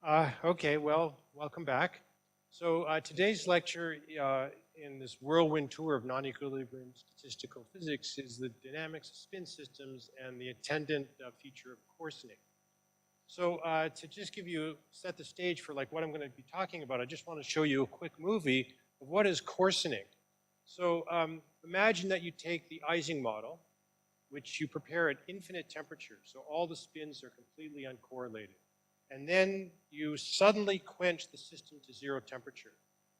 Okay, well, welcome back. So today's lecture in this whirlwind tour of non-equilibrium statistical physics is the dynamics of spin systems and the attendant feature of coarsening. So to just set the stage for like what I'm going to be talking about, I just want to show you a quick movie of what is coarsening. So imagine that you take the Ising model, which you prepare at infinite temperature, so all the spins are completely uncorrelated. And then you suddenly quench the system to zero temperature.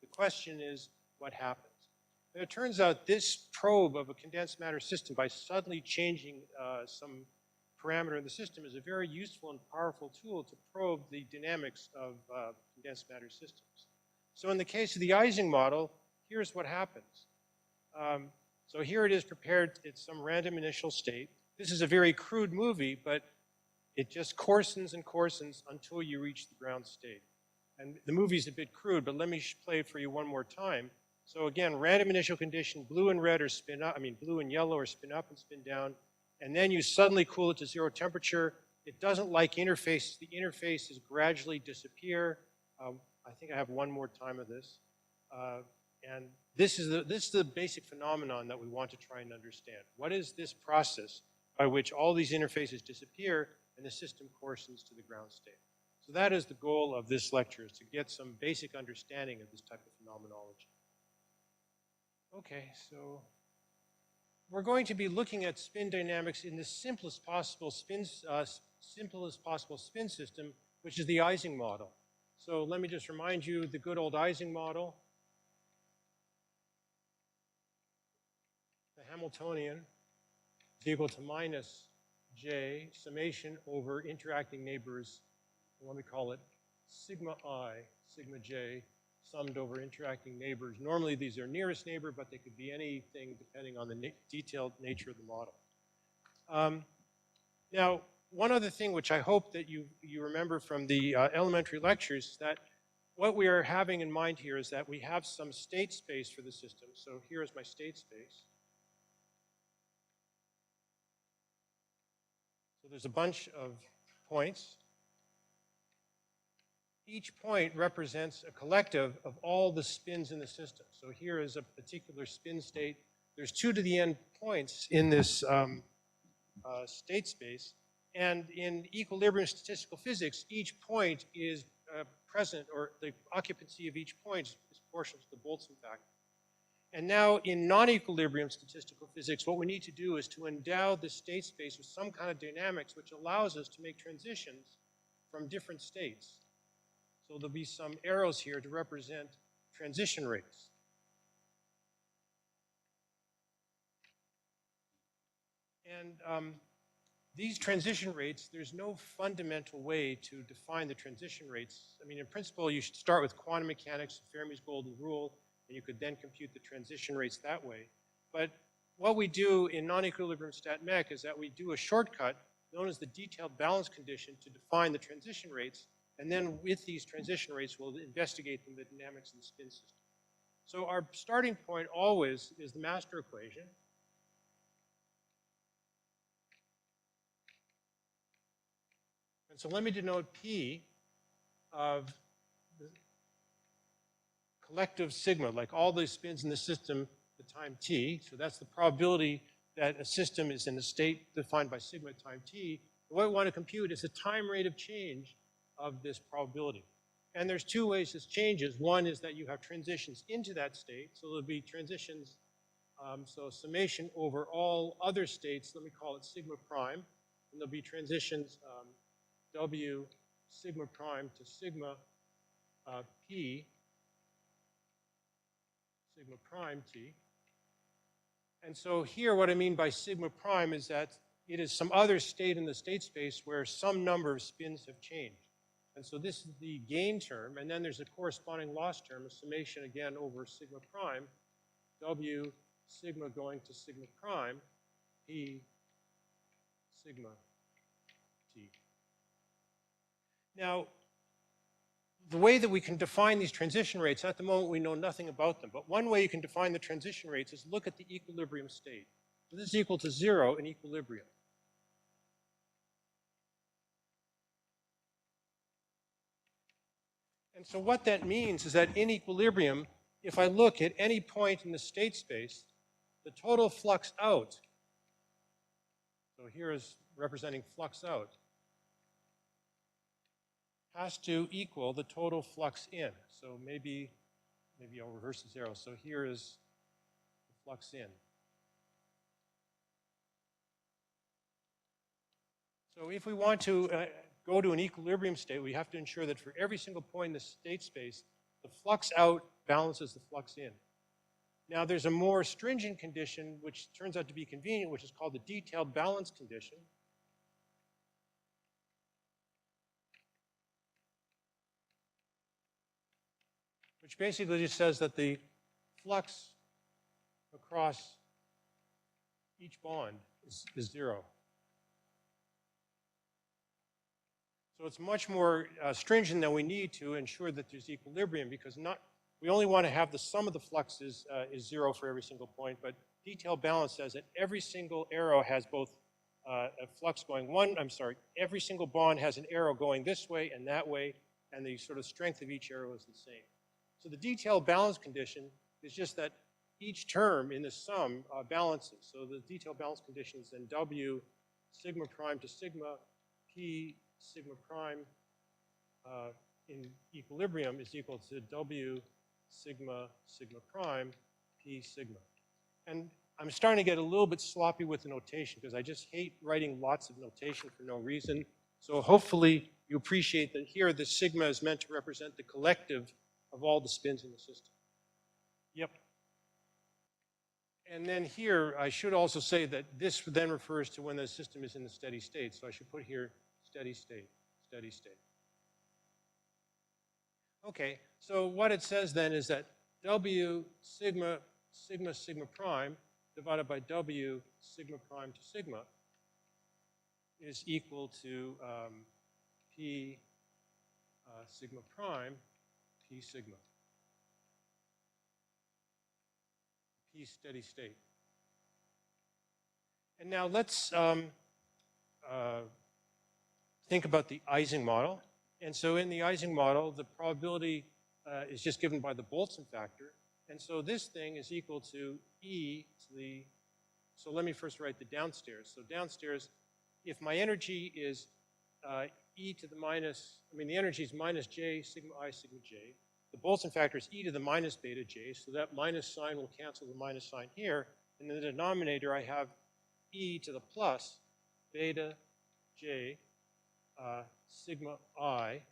The question is, what happens? And it turns out this probe of a condensed matter system, by suddenly changing some parameter in the system, is a very useful and powerful tool to probe the dynamics of condensed matter systems. So in the case of the Ising model, here's what happens. So here it is prepared at some random initial state. This is a very crude movie, but it just coarsens and coarsens until you reach the ground state. And the movie's a bit crude, but let me play it for you one more time. So again, random initial condition, blue and red are spin up, blue and yellow are spin up and spin down. And then you suddenly cool it to zero temperature. It doesn't like interfaces. The interfaces gradually disappear. I think I have one more time of this. And this is the basic phenomenon that we want to try and understand. What is this process by which all these interfaces disappear and the system coarsens to the ground state? So that is the goal of this lecture, is to get some basic understanding of this type of phenomenology. Okay, so we're going to be looking at spin dynamics in the simplest possible spin system, which is the Ising model. So let me just remind you the good old Ising model. The Hamiltonian is equal to minus J summation over interacting neighbors, let me call it sigma I, sigma J, summed over interacting neighbors. Normally these are nearest neighbor, but they could be anything depending on the detailed nature of the model. Now, one other thing which I hope that you remember from the elementary lectures is that what we are having in mind here is that we have some state space for the system. So here is my state space. So there's a bunch of points. Each point represents a collective of all the spins in the system. So here is a particular spin state. There's 2 to the n points in this state space. And in equilibrium statistical physics, each point is present, or the occupancy of each point is proportional to the Boltzmann factor. And now in non-equilibrium statistical physics, what we need to do is to endow the state space with some kind of dynamics which allows us to make transitions from different states. So there'll be some arrows here to represent transition rates. And these transition rates, there's no fundamental way to define the transition rates. In principle, you should start with quantum mechanics, Fermi's golden rule, and you could then compute the transition rates that way. But what we do in non-equilibrium stat mech is that we do a shortcut known as the detailed balance condition to define the transition rates, and then with these transition rates, we'll investigate the dynamics of the spin system. So our starting point always is the master equation. And so let me denote P of the collective sigma, like all the spins in the system at time t. So that's the probability that a system is in a state defined by sigma at time t. What we want to compute is the time rate of change of this probability. And there's 2 ways this changes. One is that you have transitions into that state. So there'll be transitions, so summation over all other states, let me call it sigma prime. And there'll be transitions W sigma prime to sigma P, sigma prime T. And so here what I mean by sigma prime is that it is some other state in the state space where some number of spins have changed. And so this is the gain term, and then there's a corresponding loss term, a summation again over sigma prime, W sigma going to sigma prime, P sigma T. Now, the way that we can define these transition rates, at the moment we know nothing about them, but one way you can define the transition rates is look at the equilibrium state. So this is equal to 0 in equilibrium. And so what that means is that in equilibrium, if I look at any point in the state space, the total flux out, so here is representing flux out, has to equal the total flux in. So maybe I'll reverse this arrow. So here is the flux in. So if we want to go to an equilibrium state, we have to ensure that for every single point in the state space, the flux out balances the flux in. Now there's a more stringent condition which turns out to be convenient, which is called the detailed balance condition. Which basically just says that the flux across each bond is zero. So it's much more stringent than we need to ensure that there's equilibrium, because we only want to have the sum of the fluxes is zero for every single point, but detailed balance says that every single arrow has both a flux going every single bond has an arrow going this way and that way, and the sort of strength of each arrow is the same. So the detailed balance condition is just that each term in the sum balances. So the detailed balance condition is then W sigma prime to sigma P sigma prime in equilibrium is equal to W sigma prime P sigma. And I'm starting to get a little bit sloppy with the notation because I just hate writing lots of notation for no reason. So hopefully you appreciate that here the sigma is meant to represent the collective of all the spins in the system. Yep. And then here, I should also say that this then refers to when the system is in the steady state. So I should put here steady state, steady state. Okay, so what it says then is that W sigma prime divided by W sigma prime to sigma is equal to P sigma prime P sigma. P steady state. And now let's think about the Ising model. And so in the Ising model, the probability is just given by the Boltzmann factor. And so this thing is equal to E to the, so let me first write the downstairs. So downstairs, if my energy is E to the minus, the energy is minus J sigma I sigma J. The Boltzmann factor is E to the minus beta J, so that minus sign will cancel the minus sign here. And in the denominator, I have E to the plus beta J sigma I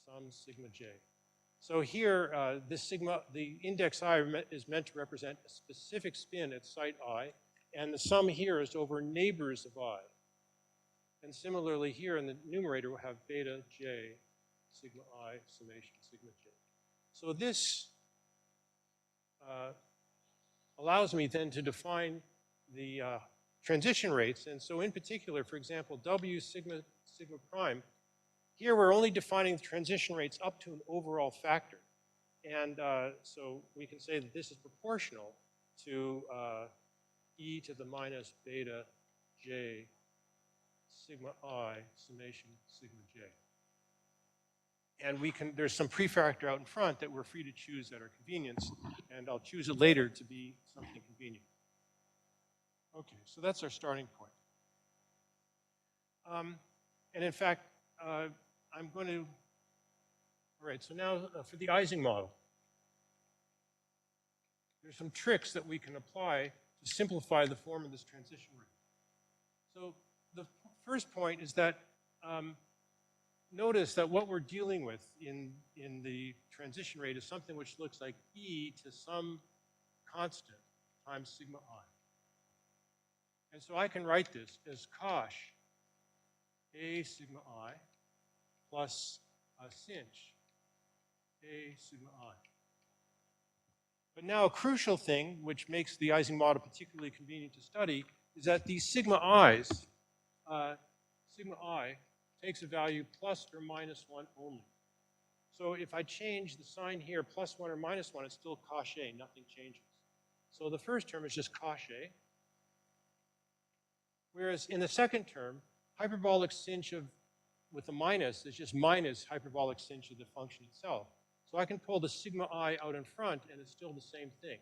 sum sigma J. So here, this sigma, the index I is meant to represent a specific spin at site I, and the sum here is over neighbors of I. And similarly here in the numerator, we'll have beta J sigma I summation sigma J. So this allows me then to define the transition rates. And so in particular, for example, W sigma prime, here we're only defining the transition rates up to an overall factor. And so we can say that this is proportional to E to the minus beta J sigma I summation sigma J. And there's some prefactor out in front that we're free to choose at our convenience, and I'll choose it later to be something convenient. Okay, so that's our starting point. And in fact, I'm going to, all right, so now for the Ising model. There's some tricks that we can apply to simplify the form of this transition rate. So the first point is that notice that what we're dealing with in the transition rate is something which looks like E to some constant times sigma I. And so I can write this as cosh A sigma I plus sinh A sigma I. But now a crucial thing, which makes the Ising model particularly convenient to study, is that these sigma i's, sigma I takes a value plus or minus 1 only. So if I change the sign here, plus 1 or minus 1, it's still cosh A, nothing changes. So the first term is just cosh A. Whereas in the second term, hyperbolic sinh of with a minus is just minus hyperbolic sinh of the function itself. So I can pull the sigma I out in front, and it's still the same thing.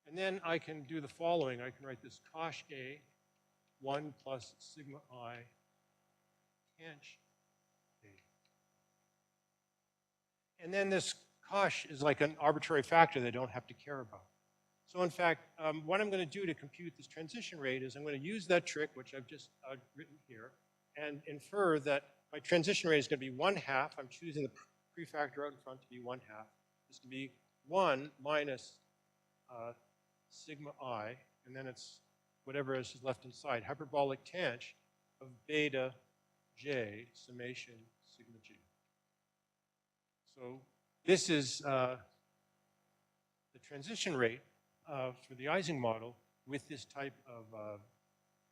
And then I can do the following. I can write this cosh A, 1 plus sigma I tanh A. And then this cosh is like an arbitrary factor that I don't have to care about. So in fact, what I'm going to do to compute this transition rate is I'm going to use that trick, which I've just written here, and infer that my transition rate is going to be 1/2. I'm choosing the prefactor out in front to be 1/2. It's going to be 1 minus sigma I, and then it's whatever is left inside, hyperbolic tanh of beta j summation sigma j. So this is the transition rate for the Ising model with this type of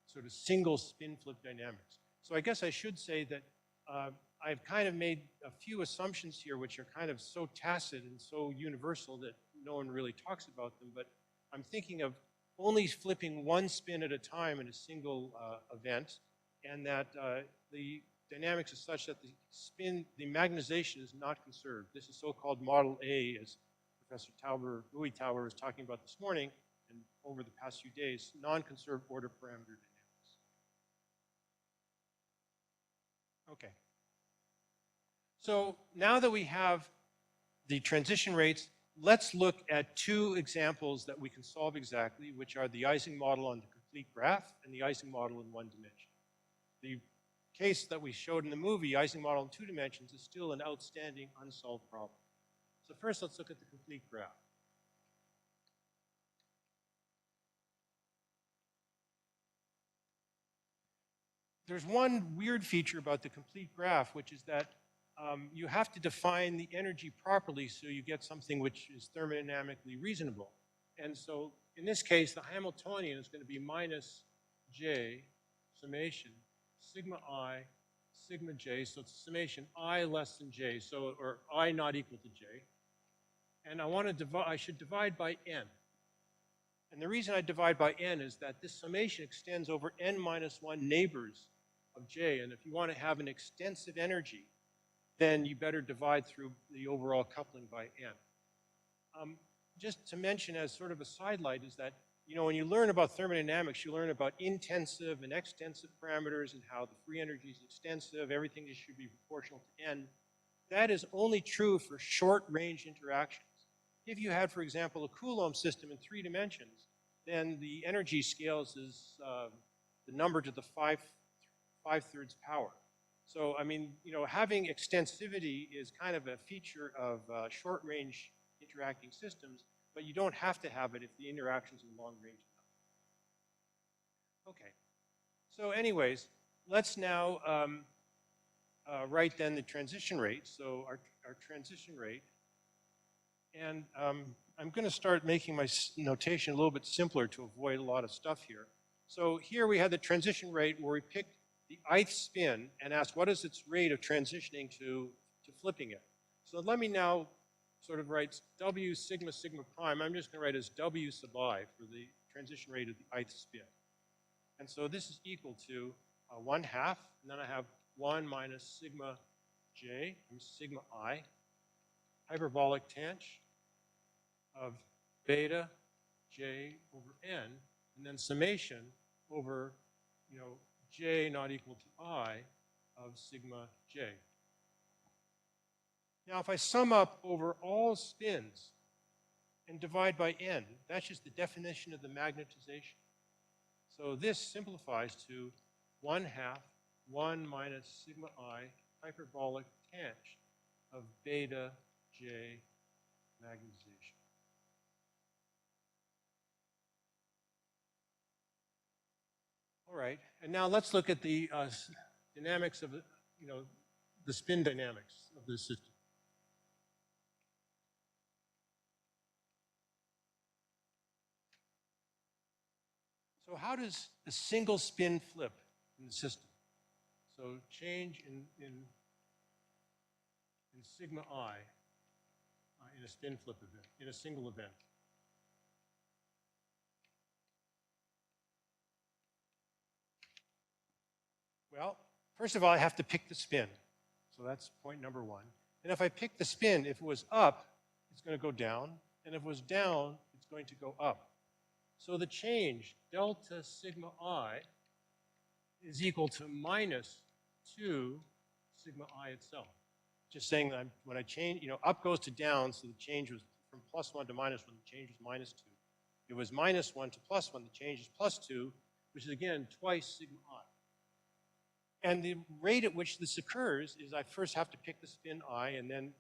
sort of single spin flip dynamics. So I guess I should say that I've kind of made a few assumptions here which are kind of so tacit and so universal that no one really talks about them, but I'm thinking of only flipping one spin at a time in a single event, and that the dynamics is such that the magnetization is not conserved. This is so-called model A, as Professor Täuber, Louis Täuber was talking about this morning and over the past few days, non-conserved order parameter dynamics. Okay. So now that we have the transition rates, let's look at two examples that we can solve exactly, which are the Ising model on the complete graph and the Ising model in one dimension. The case that we showed in the movie, Ising model in 2 dimensions, is still an outstanding unsolved problem. So first, let's look at the complete graph. There's one weird feature about the complete graph, which is that you have to define the energy properly so you get something which is thermodynamically reasonable. And so in this case, the Hamiltonian is going to be minus j summation sigma I sigma j, so it's summation I less than j, so or I not equal to j. And I should divide by n. And the reason I divide by n is that this summation extends over n minus 1 neighbors of j, and if you want to have an extensive energy, then you better divide through the overall coupling by n. Just to mention as sort of a sidelight is that, you know, when you learn about thermodynamics, you learn about intensive and extensive parameters and how the free energy is extensive, everything just should be proportional to n. That is only true for short-range interactions. If you had, for example, a Coulomb system in 3 dimensions, then the energy scales is the number to the 5/3 power. So, I mean, you know, having extensivity is kind of a feature of short-range interacting systems, but you don't have to have it if the interactions are long-range enough. Okay. So anyways, let's now write then the transition rate. So our transition rate, and I'm going to start making my notation a little bit simpler to avoid a lot of stuff here. So here we had the transition rate where we picked the ith spin and asked what is its rate of transitioning to flipping it. So let me now sort of write W sigma sigma prime. I'm just going to write as W sub I for the transition rate of the ith spin. And so this is equal to 1/2, and then I have 1 minus sigma j, sigma I, hyperbolic tanh of beta j over n, and then summation over, you know, j not equal to I of sigma j. Now, if I sum up over all spins and divide by n, that's just the definition of the magnetization. So this simplifies to 1/2, 1 minus sigma I hyperbolic tanh of beta j magnetization. All right, and now let's look at the dynamics of, you know, the spin dynamics of this system. So how does a single spin flip in the system? So change in sigma I in a spin flip event, in a single event. Well, first of all, I have to pick the spin. So that's point number one. And if I pick the spin, if it was up, it's going to go down. And if it was down, it's going to go up. So the change, delta sigma I, is equal to minus 2 sigma I itself. Just saying that when I change, up goes to down, so the change was from +1 to -1, the change was -2. It was -1 to +1, the change is +2, which is again twice sigma I. And the rate at which this occurs is I first have to pick the spin I and then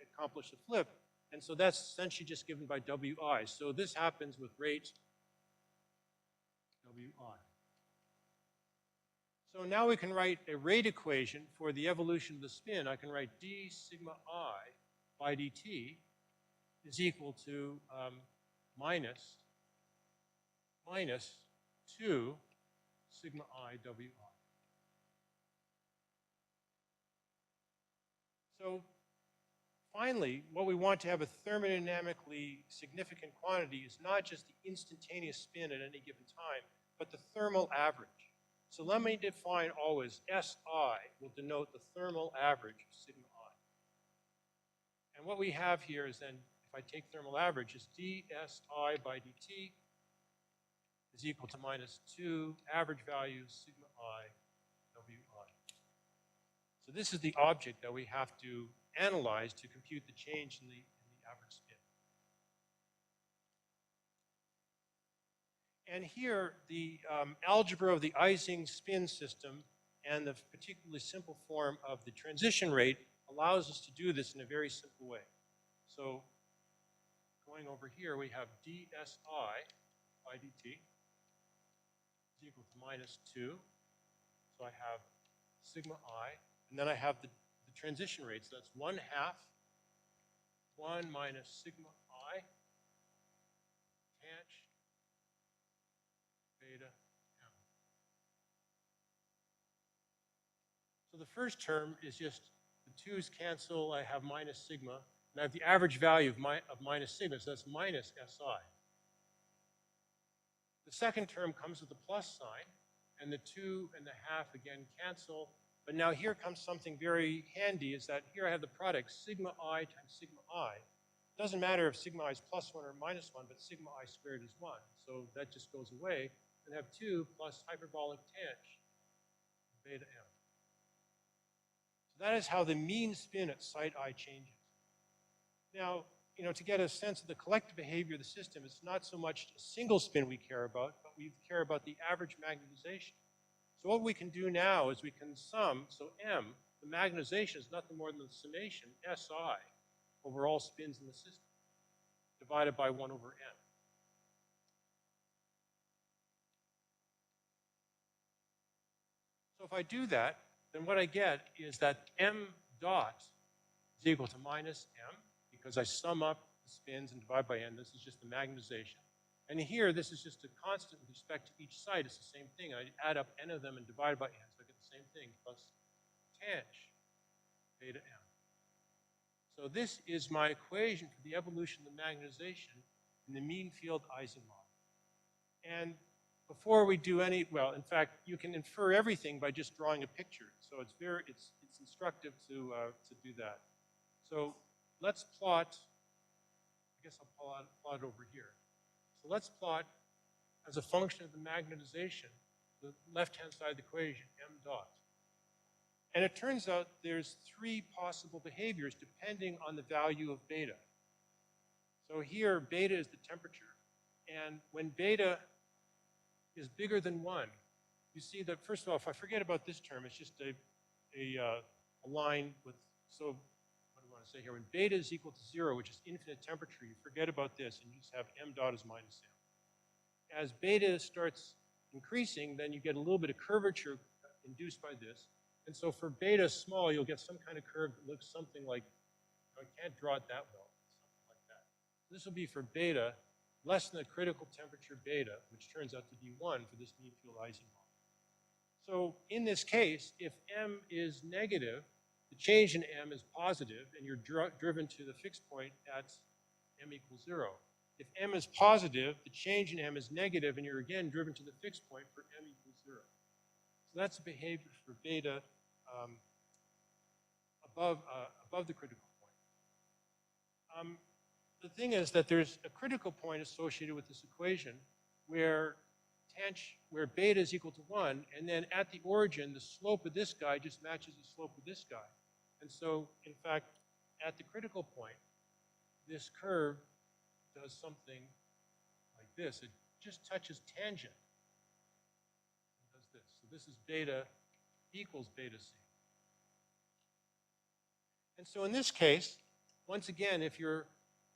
accomplish the flip. And so that's essentially just given by Wi. So this happens with rate Wi. So now we can write a rate equation for the evolution of the spin. I can write d sigma I by dt is equal to minus 2 sigma I Wi. So finally, what we want to have a thermodynamically significant quantity is not just the instantaneous spin at any given time, but the thermal average. So let me define always SI will denote the thermal average of sigma I. And what we have here is then, if I take thermal average, is dSI by dt is equal to minus 2 average value sigma I Wi. So this is the object that we have to analyze to compute the change in the average spin. And here, the algebra of the Ising spin system and the particularly simple form of the transition rate allows us to do this in a very simple way. So going over here, we have dSI by dt is equal to minus 2. So I have sigma I. And then I have the transition rate. So that's 1/2 1 minus sigma I tanh beta m. So the first term is just the 2's cancel. I have minus sigma. And I have the average value of minus sigma. So that's minus SI. The second term comes with a plus sign. And the 2.5 again cancel. But now here comes something very handy, is that here I have the product sigma I times sigma I. It doesn't matter if sigma I is +1 or -1, but sigma I squared is 1. So that just goes away. And I have 2 plus hyperbolic tanh beta m. So that is how the mean spin at site I changes. Now, to get a sense of the collective behavior of the system, it's not so much a single spin we care about, but we care about the average magnetization. So what we can do now is we can sum, so M, the magnetization is nothing more than the summation, SI, over all spins in the system, divided by 1 over M. So if I do that, then what I get is that M dot is equal to minus M, because I sum up the spins and divide by N. This is just the magnetization. And here, this is just a constant with respect to each site. It's the same thing. I add up n of them and divide by n, so I get the same thing, plus tanh beta m. So this is my equation for the evolution of the magnetization in the mean field Ising model. And before we do any, well, in fact, you can infer everything by just drawing a picture. So it's instructive to do that. So let's plot, I guess I'll plot it over here. So let's plot, as a function of the magnetization, the left-hand side of the equation, m dot. And it turns out there's 3 possible behaviors depending on the value of beta. So here, beta is the temperature. And when beta is bigger than 1, you see that, first of all, if I forget about this term, it's just a line with, so what do I want to say here? When beta is equal to 0, which is infinite temperature, you forget about this and you just have m dot as minus m. As beta starts increasing, then you get a little bit of curvature induced by this. And so for beta small, you'll get some kind of curve that looks something like, I can't draw it that well, something like that. This will be for beta less than the critical temperature beta, which turns out to be 1 for this mean field Ising model. So in this case, if m is negative, the change in m is positive, and you're driven to the fixed point at m equals 0. If m is positive, the change in m is negative, and you're again driven to the fixed point for m equals 0. So that's the behavior for beta above the critical point. The thing is that there's a critical point associated with this equation where beta is equal to 1, and then at the origin, the slope of this guy just matches the slope of this guy. And so, in fact, at the critical point, this curve does something like this. It just touches tangent. It does this. So this is beta equals beta c. And so in this case, once again, if you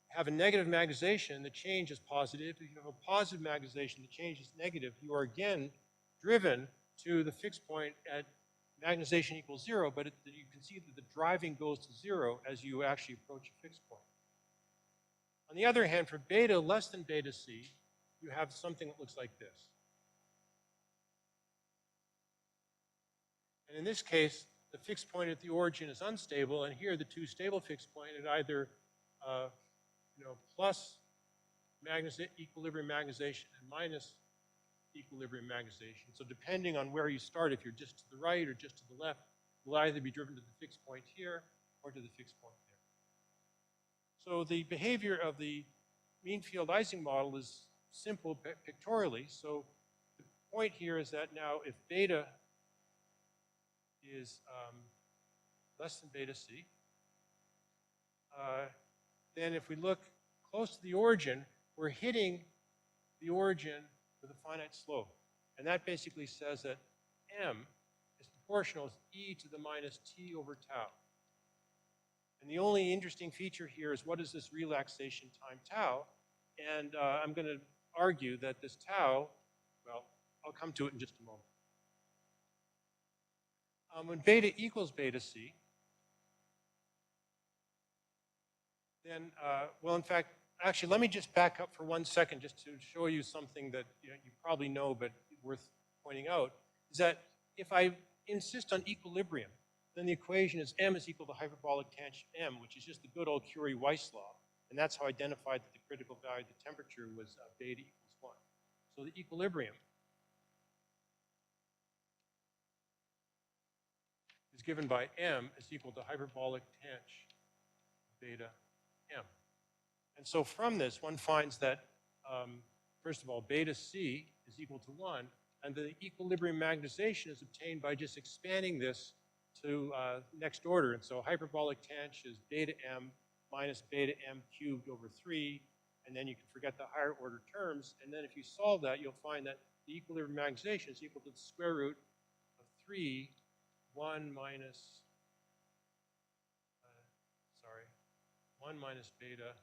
have a negative magnetization, the change is positive. If you have a positive magnetization, the change is negative. You are again driven to the fixed point at magnetization equals 0, but you can see that the driving goes to 0 as you actually approach a fixed point. On the other hand, for beta less than beta c, you have something that looks like this. And in this case, the fixed point at the origin is unstable, and here the two stable fixed point at either plus equilibrium magnetization and minus equilibrium magnetization. So depending on where you start, if you're just to the right or just to the left, will either be driven to the fixed point here or to the fixed point there. So the behavior of the mean field Ising model is simple pictorially. So the point here is that now if beta is less than beta c, then if we look close to the origin, we're hitting the origin with a finite slope. And that basically says that m is proportional to e to the minus t over tau. And the only interesting feature here is what is this relaxation time tau? And I'm going to argue that this tau, well, I'll come to it in just a moment. When beta equals beta c, then, well, in fact, actually, let me just back up for 1 second just to show you something that you probably know but worth pointing out, is that if I insist on equilibrium, then the equation is m is equal to hyperbolic tangent m, which is just the good old Curie-Weiss law. And that's how I identified that the critical value of the temperature was beta equals 1. So the equilibrium is given by m is equal to hyperbolic tangent beta m. And so from this, one finds that, first of all, beta c is equal to 1, and the equilibrium magnetization is obtained by just expanding this to next order. And so hyperbolic tangent is beta m minus beta m cubed over 3, and then you can forget the higher order terms. And then if you solve that, you'll find that the equilibrium magnetization is equal to the square root of 3, 1 minus, 1 minus beta,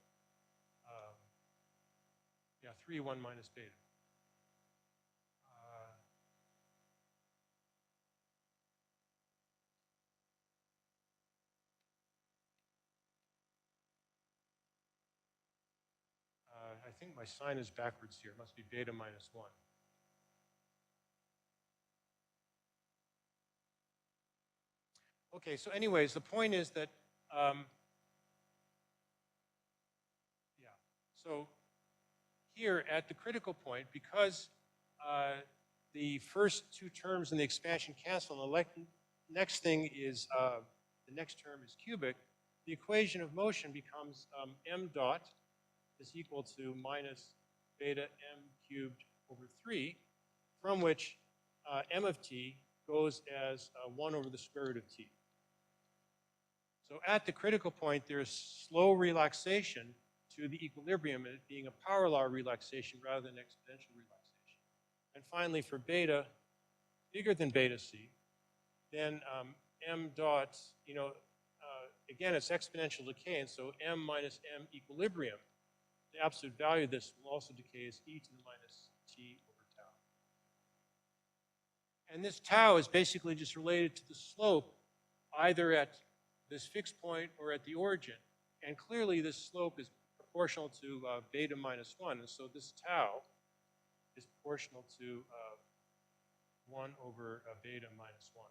3, 1 minus beta. I think my sign is backwards here. It must be beta minus 1. Okay, so anyways, the point is that, so here at the critical point, because the first two terms in the expansion cancel, and the next thing is, the next term is cubic, the equation of motion becomes m dot is equal to minus beta m cubed over 3, from which m of t goes as 1 over the square root of t. So at the critical point, there's slow relaxation to the equilibrium, and it being a power law relaxation rather than exponential relaxation. And finally, for beta bigger than beta c, then m dot, again, it's exponential decay, and so m minus m equilibrium, the absolute value of this will also decay as e to the minus t over tau. And this tau is basically just related to the slope either at this fixed point or at the origin. And clearly this slope is proportional to beta minus 1. And so this tau is proportional to 1 over beta minus 1.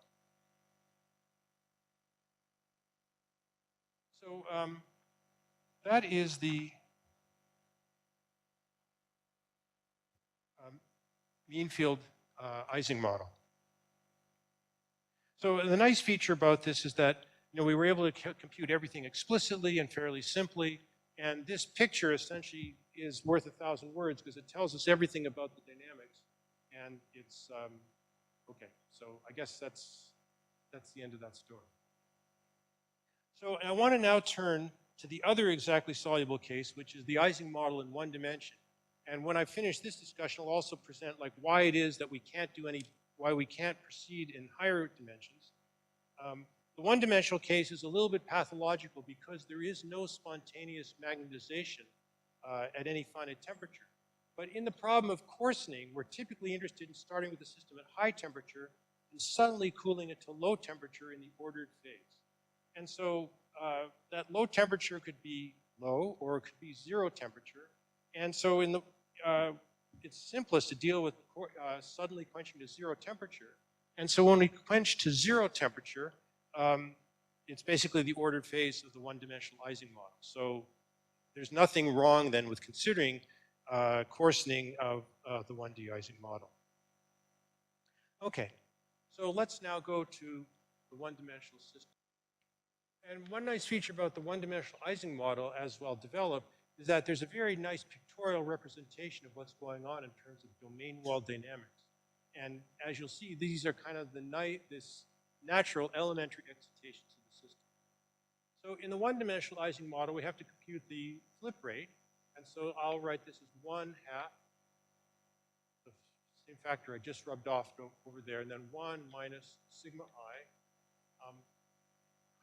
So that is the mean field Ising model. So the nice feature about this is that we were able to compute everything explicitly and fairly simply. And this picture essentially is worth 1,000 words because it tells us everything about the dynamics. And it's, okay, so I guess that's the end of that story. So I want to now turn to the other exactly soluble case, which is the Ising model in one dimension. And when I finish this discussion, I'll also present like why it is that we can't why we can't proceed in higher dimensions. The one-dimensional case is a little bit pathological because there is no spontaneous magnetization at any finite temperature. But in the problem of coarsening, we're typically interested in starting with the system at high temperature and suddenly cooling it to low temperature in the ordered phase. And so that low temperature could be low or it could be zero temperature. And so in the, it's simplest to deal with suddenly quenching to zero temperature. And so when we quench to zero temperature, it's basically the ordered phase of the one-dimensional Ising model. So there's nothing wrong then with considering coarsening of the 1D Ising model. Okay, so let's now go to the one-dimensional system. And one nice feature about the one-dimensional Ising model as well developed is that there's a very nice pictorial representation of what's going on in terms of domain wall dynamics. And as you'll see, these are kind of this natural elementary excitations of the system. So in the one-dimensional Ising model, we have to compute the flip rate. And so I'll write this as 1/2, the same factor I just rubbed off over there, and then 1 minus sigma I,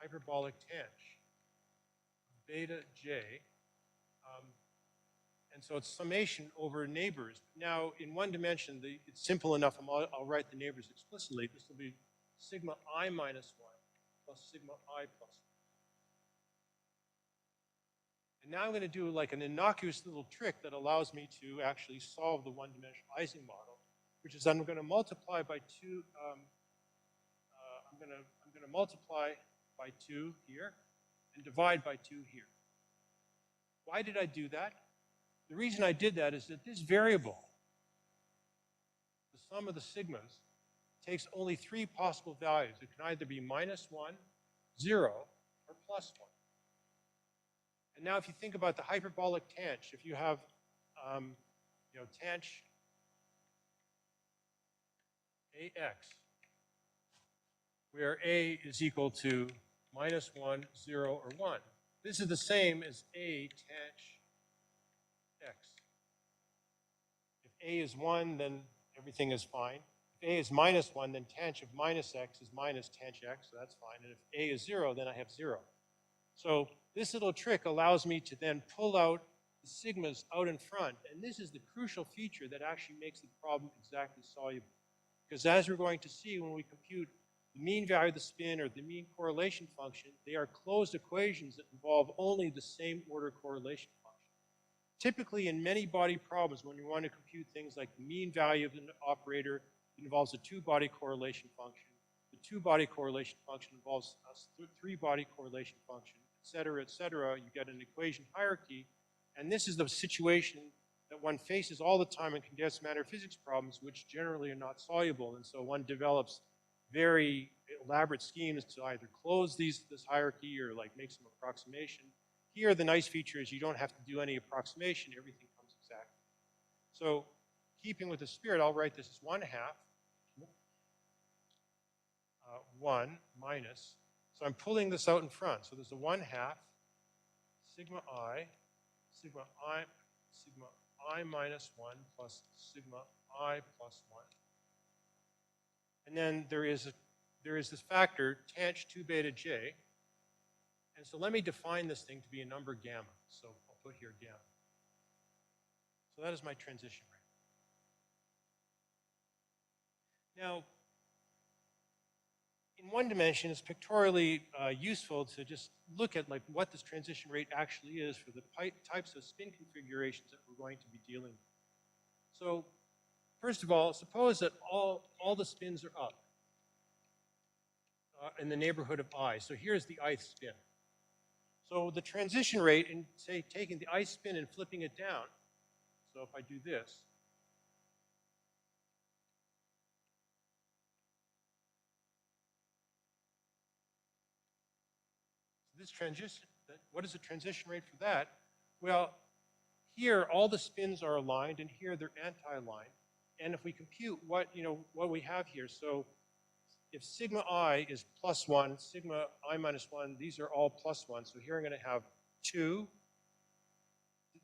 hyperbolic tanh, beta j, and so it's summation over neighbors. Now, in one dimension, it's simple enough. I'll write the neighbors explicitly. This will be sigma I minus 1 plus sigma I plus 1. And now I'm going to do like an innocuous little trick that allows me to actually solve the one-dimensional Ising model, which is I'm going to multiply by 2. I'm going to multiply by 2 here and divide by 2 here. Why did I do that? The reason I did that is that this variable, the sum of the sigmas, takes only 3 possible values. It can either be -1, 0, or +1. And now if you think about the hyperbolic tanh, if you have, tanh AX, where A is equal to -1, 0, or 1. This is the same as A tanh X. If A is 1, then everything is fine. If A is -1, then tanh of minus X is minus tanh X, so that's fine. And if A is 0, then I have 0. So this little trick allows me to then pull out the sigmas out in front. And this is the crucial feature that actually makes the problem exactly soluble. Because as we're going to see when we compute the mean value of the spin or the mean correlation function, they are closed equations that involve only the same order correlation function. Typically in many body problems, when you want to compute things like the mean value of an operator, it involves a 2-body correlation function. The 2-body correlation function involves a 3-body correlation function, et cetera, et cetera. You get an equation hierarchy. And this is the situation that one faces all the time in condensed matter physics problems, which generally are not soluble. And so one develops very elaborate schemes to either close this hierarchy or like make some approximation. Here, the nice feature is you don't have to do any approximation. Everything comes exactly. So keeping with the spirit, I'll write this as 1/2, 1 minus. So I'm pulling this out in front. So there's a 1/2 sigma I minus 1 plus sigma I plus 1. And then there is this factor, tanh 2 beta j. And so let me define this thing to be a number gamma. So I'll put here gamma. So that is my transition rate. Now, in one dimension, it's pictorially useful to just look at like what this transition rate actually is for the types of spin configurations that we're going to be dealing with. So first of all, suppose that all the spins are up in the neighborhood of I. So here's the ith spin. So the transition rate in, say, taking the ith spin and flipping it down, so if I do this, this transition, what is the transition rate for that? Well, here all the spins are aligned, and here they're anti-aligned. And if we compute what we have here, so if sigma I is +1, sigma I -1, these are all +1. So here I'm going to have 2.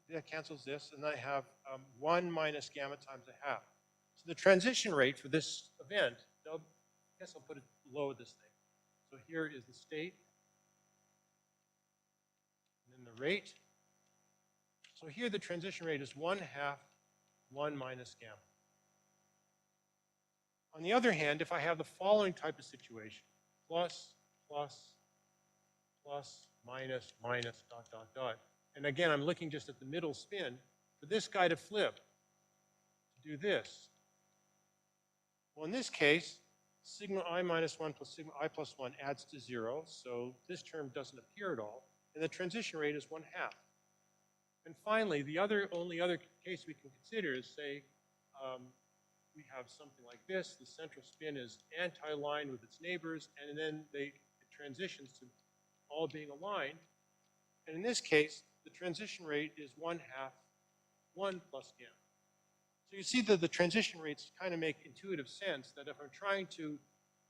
That cancels this, and then I have 1 minus gamma times 1/2. So the transition rate for this event, I guess I'll put it below this thing. So here is the state, and then the rate. So here the transition rate is 1/2 1 minus gamma. On the other hand, if I have the following type of situation, plus, plus, plus, minus, minus, dot, dot, dot, and again, I'm looking just at the middle spin, for this guy to flip, to do this. Well, in this case, sigma I -1 plus sigma I +1 adds to 0, so this term doesn't appear at all, and the transition rate is 1/2. And finally, the only other case we can consider is, say, we have something like this. The central spin is anti-aligned with its neighbors, and then it transitions to all being aligned. And in this case, the transition rate is 1/2 1 plus gamma. So you see that the transition rates kind of make intuitive sense, that if I'm trying to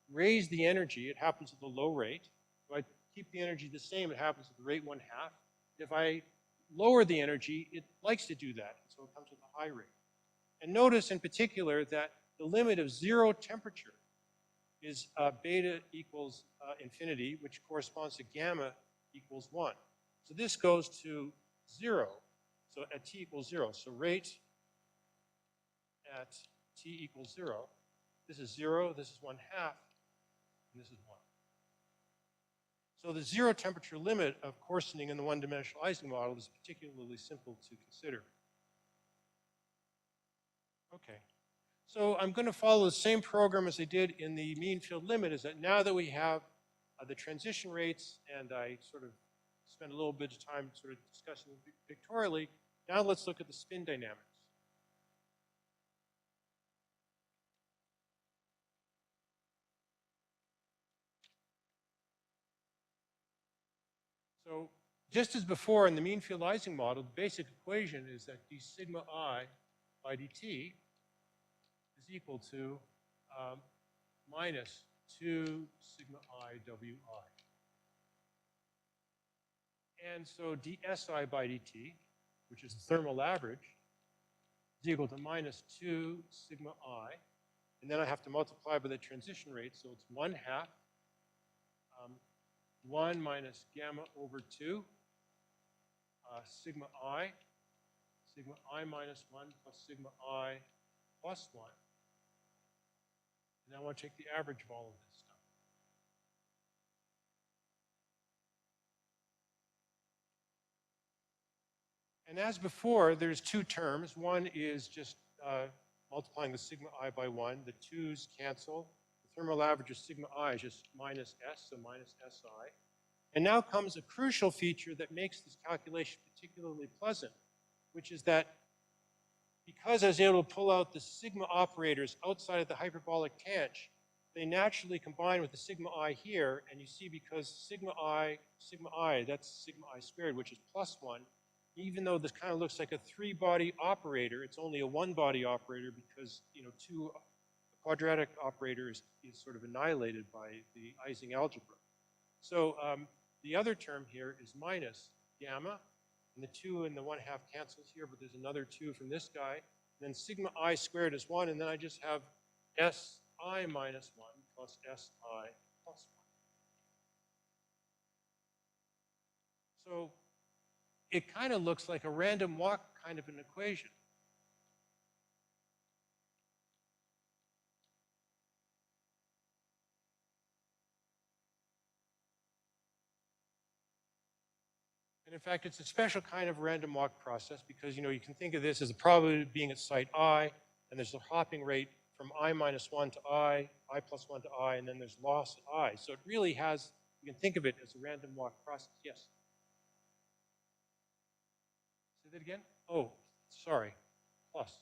raise the energy, it happens at the low rate. If I keep the energy the same, it happens at the rate 1/2. If I lower the energy, it likes to do that, so it comes with a high rate. And notice in particular that the limit of 0 temperature is beta equals infinity, which corresponds to gamma equals 1. So this goes to 0, so at t equals 0. So rate at t equals 0. This is 0, this is 1/2, and this is 1. So the 0 temperature limit of coarsening in the one-dimensional Ising model is particularly simple to consider. Okay, so I'm going to follow the same program as I did in the mean field limit, is that now that we have the transition rates, and I sort of spent a little bit of time sort of discussing them pictorially, now let's look at the spin dynamics. So just as before in the mean field Ising model, the basic equation is that d sigma I by dt is equal to minus 2 sigma I wi. And so dSi by dt, which is the thermal average, is equal to minus 2 sigma I. And then I have to multiply by the transition rate, so it's 1/2 1 minus gamma over 2 sigma I -1 plus sigma I plus 1. And I want to take the average of all of this stuff. And as before, there's 2 terms. One is just multiplying the sigma I by 1. The 2's cancel. The thermal average of sigma I is just minus S, so minus SI. And now comes a crucial feature that makes this calculation particularly pleasant, which is that because I was able to pull out the sigma operators outside of the hyperbolic tangent, they naturally combine with the sigma I here, and you see because sigma I, that's sigma I squared, which is +1, even though this kind of looks like a 3-body operator, it's only a 1-body operator because, a quadratic operator is sort of annihilated by the Ising algebra. So the other term here is minus gamma, and the 2 and the 1/2 cancels here, but there's another 2 from this guy. And then sigma I squared is 1, and then I just have SI minus 1 plus SI plus 1. So it kind of looks like a random walk kind of an equation. And in fact, it's a special kind of random walk process because, you can think of this as the probability of being at site I, and there's a hopping rate from I -1 to I +1 to I, and then there's loss at I. So it really has, you can think of it as a random walk process. Yes? Say that again? Oh, sorry. Plus.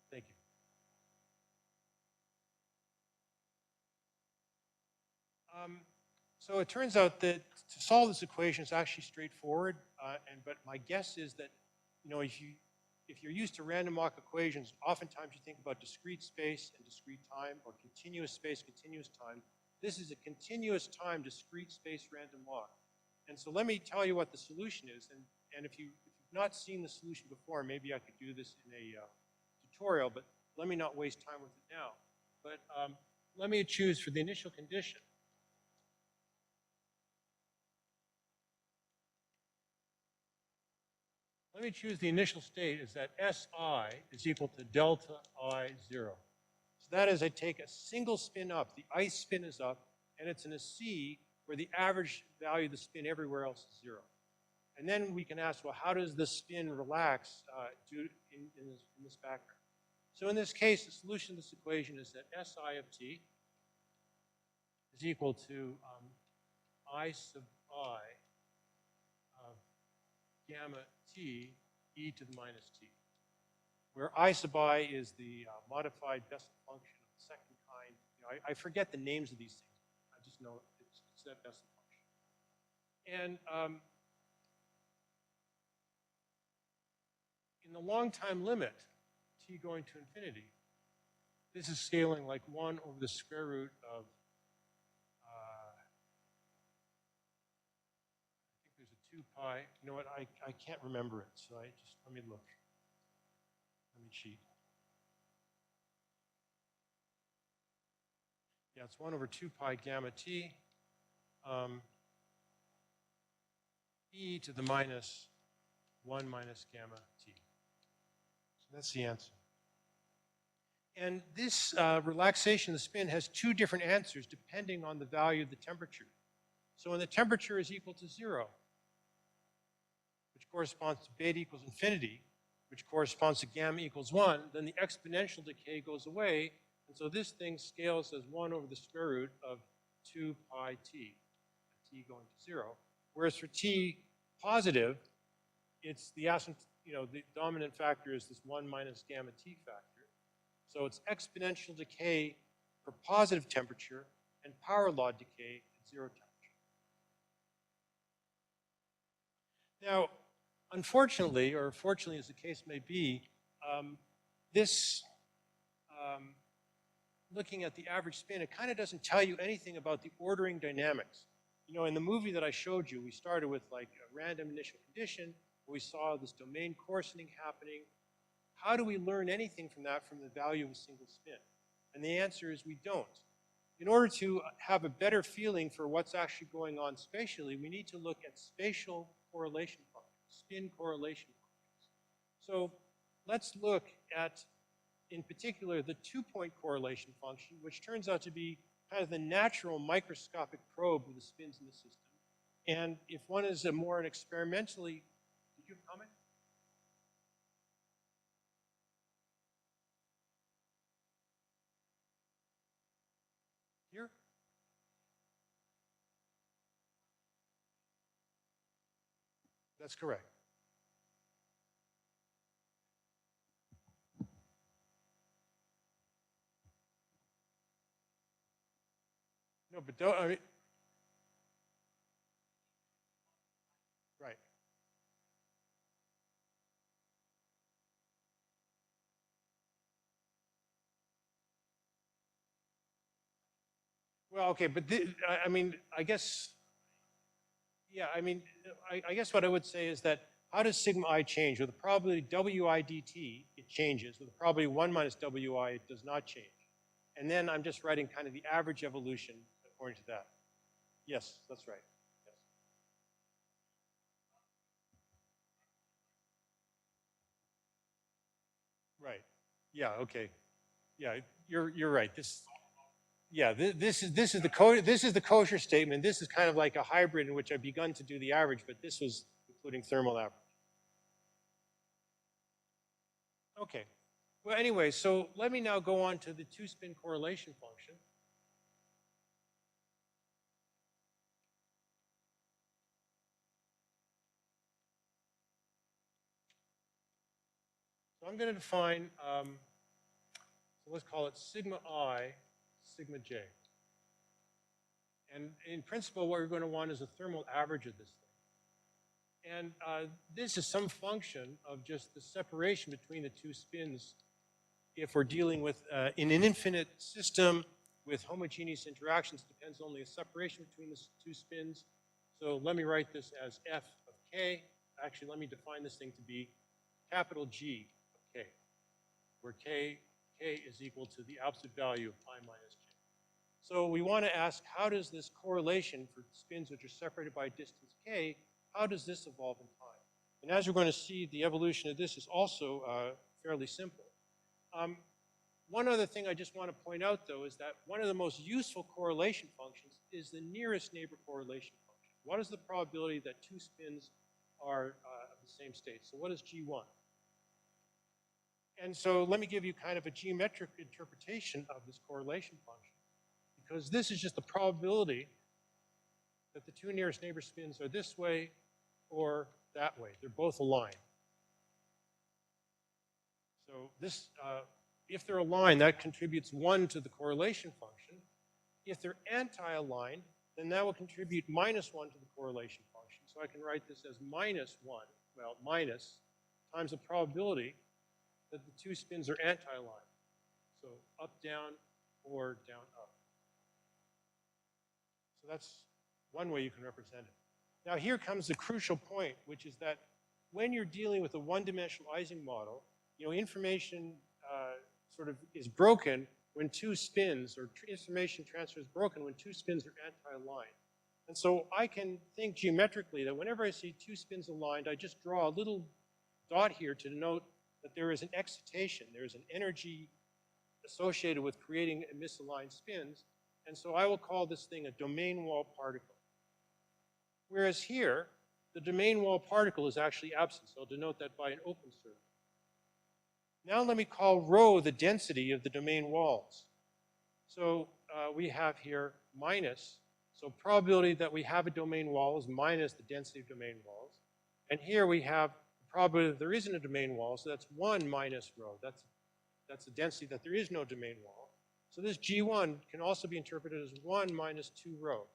Thank you. So it turns out that to solve this equation, it's actually straightforward, but my guess is that, if you're used to random walk equations, oftentimes you think about discrete space and discrete time, or continuous space, continuous time. This is a continuous time, discrete space random walk. And so let me tell you what the solution is. And if you've not seen the solution before, maybe I could do this in a tutorial, but let me not waste time with it now. But let me choose for the initial condition. Let me choose the initial state is that Si is equal to delta I 0. So that is, I take a single spin up, the ice spin is up, and it's in a C where the average value of the spin everywhere else is 0. And then we can ask, well, how does the spin relax in this background? So in this case, the solution to this equation is that Si of t is equal to I sub I of gamma t e to the minus t, where I sub I is the modified Bessel function of the second kind. I forget the names of these things. I just know it's that Bessel function. And in the long time limit, t going to infinity, this is scaling like 1 over the square root of there's a 2 pi. You know what? I can't remember it, so let me look. Let me cheat. Yeah, it's 1 over 2 pi gamma t e to the minus 1 minus gamma t. So that's the answer. And this relaxation of the spin has 2 different answers depending on the value of the temperature. So when the temperature is equal to 0, which corresponds to beta equals infinity, which corresponds to gamma equals 1, then the exponential decay goes away, and so this thing scales as 1 over the square root of 2 pi t, t going to 0. Whereas for t positive, it's the the dominant factor is this 1 minus gamma t factor. So it's exponential decay for positive temperature and power law decay at 0 temperature. Now, unfortunately, or fortunately as the case may be, looking at the average spin, it kind of doesn't tell you anything about the ordering dynamics. In the movie that I showed you, we started with like a random initial condition, where we saw this domain coarsening happening. How do we learn anything from that from the value of a single spin? And the answer is we don't. In order to have a better feeling for what's actually going on spatially, we need to look at spatial correlation functions, spin correlation functions. So let's look at, in particular, the 2-point correlation function, which turns out to be kind of the natural microscopic probe of the spins in the system. And if one is more an experimentally, did you have a comment? Here? That's correct. No, but don't, right. Well, okay, but I guess, yeah, I guess what I would say is that how does sigma I change? With the probability wi dt, it changes. With the probability 1 minus wi, it does not change. And then I'm just writing kind of the average evolution according to that. Yes, that's right. Yes. Right. Yeah, okay. Yeah, you're right. This is the kosher statement. This is kind of like a hybrid in which I've begun to do the average, but this was including thermal average. Okay. Well, anyway, so let me now go on to the 2-spin correlation function. So I'm going to define, so let's call it sigma I, sigma j. And in principle, what we're going to want is a thermal average of this thing. And this is some function of just the separation between the two spins if we're dealing with, in an infinite system with homogeneous interactions, depends only on separation between the two spins. So let me write this as f of k. Actually, let me define this thing to be capital G of k, where k is equal to the absolute value of I minus j. So we want to ask, how does this correlation for spins which are separated by a distance k, how does this evolve in time? And as we're going to see, the evolution of this is also fairly simple. One other thing I just want to point out, though, is that one of the most useful correlation functions is the nearest neighbor correlation function. What is the probability that two spins are of the same state? So what is G1? And so let me give you kind of a geometric interpretation of this correlation function, because this is just the probability that the two nearest neighbor spins are this way or that way. They're both aligned. So this, if they're aligned, that contributes 1 to the correlation function. If they're anti-aligned, then that will contribute -1 to the correlation function. So I can write this as -1, well, minus, times the probability that the two spins are anti-aligned. So up, down, or down, up. So that's one way you can represent it. Now here comes the crucial point, which is that when you're dealing with a one-dimensional Ising model, you know, information sort of is broken when two spins, or information transfer is broken when two spins are anti-aligned. And so I can think geometrically that whenever I see two spins aligned, I just draw a little dot here to denote that there is an excitation, there is an energy associated with creating misaligned spins. And so I will call this thing a domain wall particle. Whereas here, the domain wall particle is actually absent, so I'll denote that by an open circle. Now let me call rho the density of the domain walls. So we have here minus, so probability that we have a domain wall is minus the density of domain walls. And here we have the probability that there isn't a domain wall, so that's 1 minus rho. That's the density that there is no domain wall. So this G1 can also be interpreted as 1 minus 2 rho.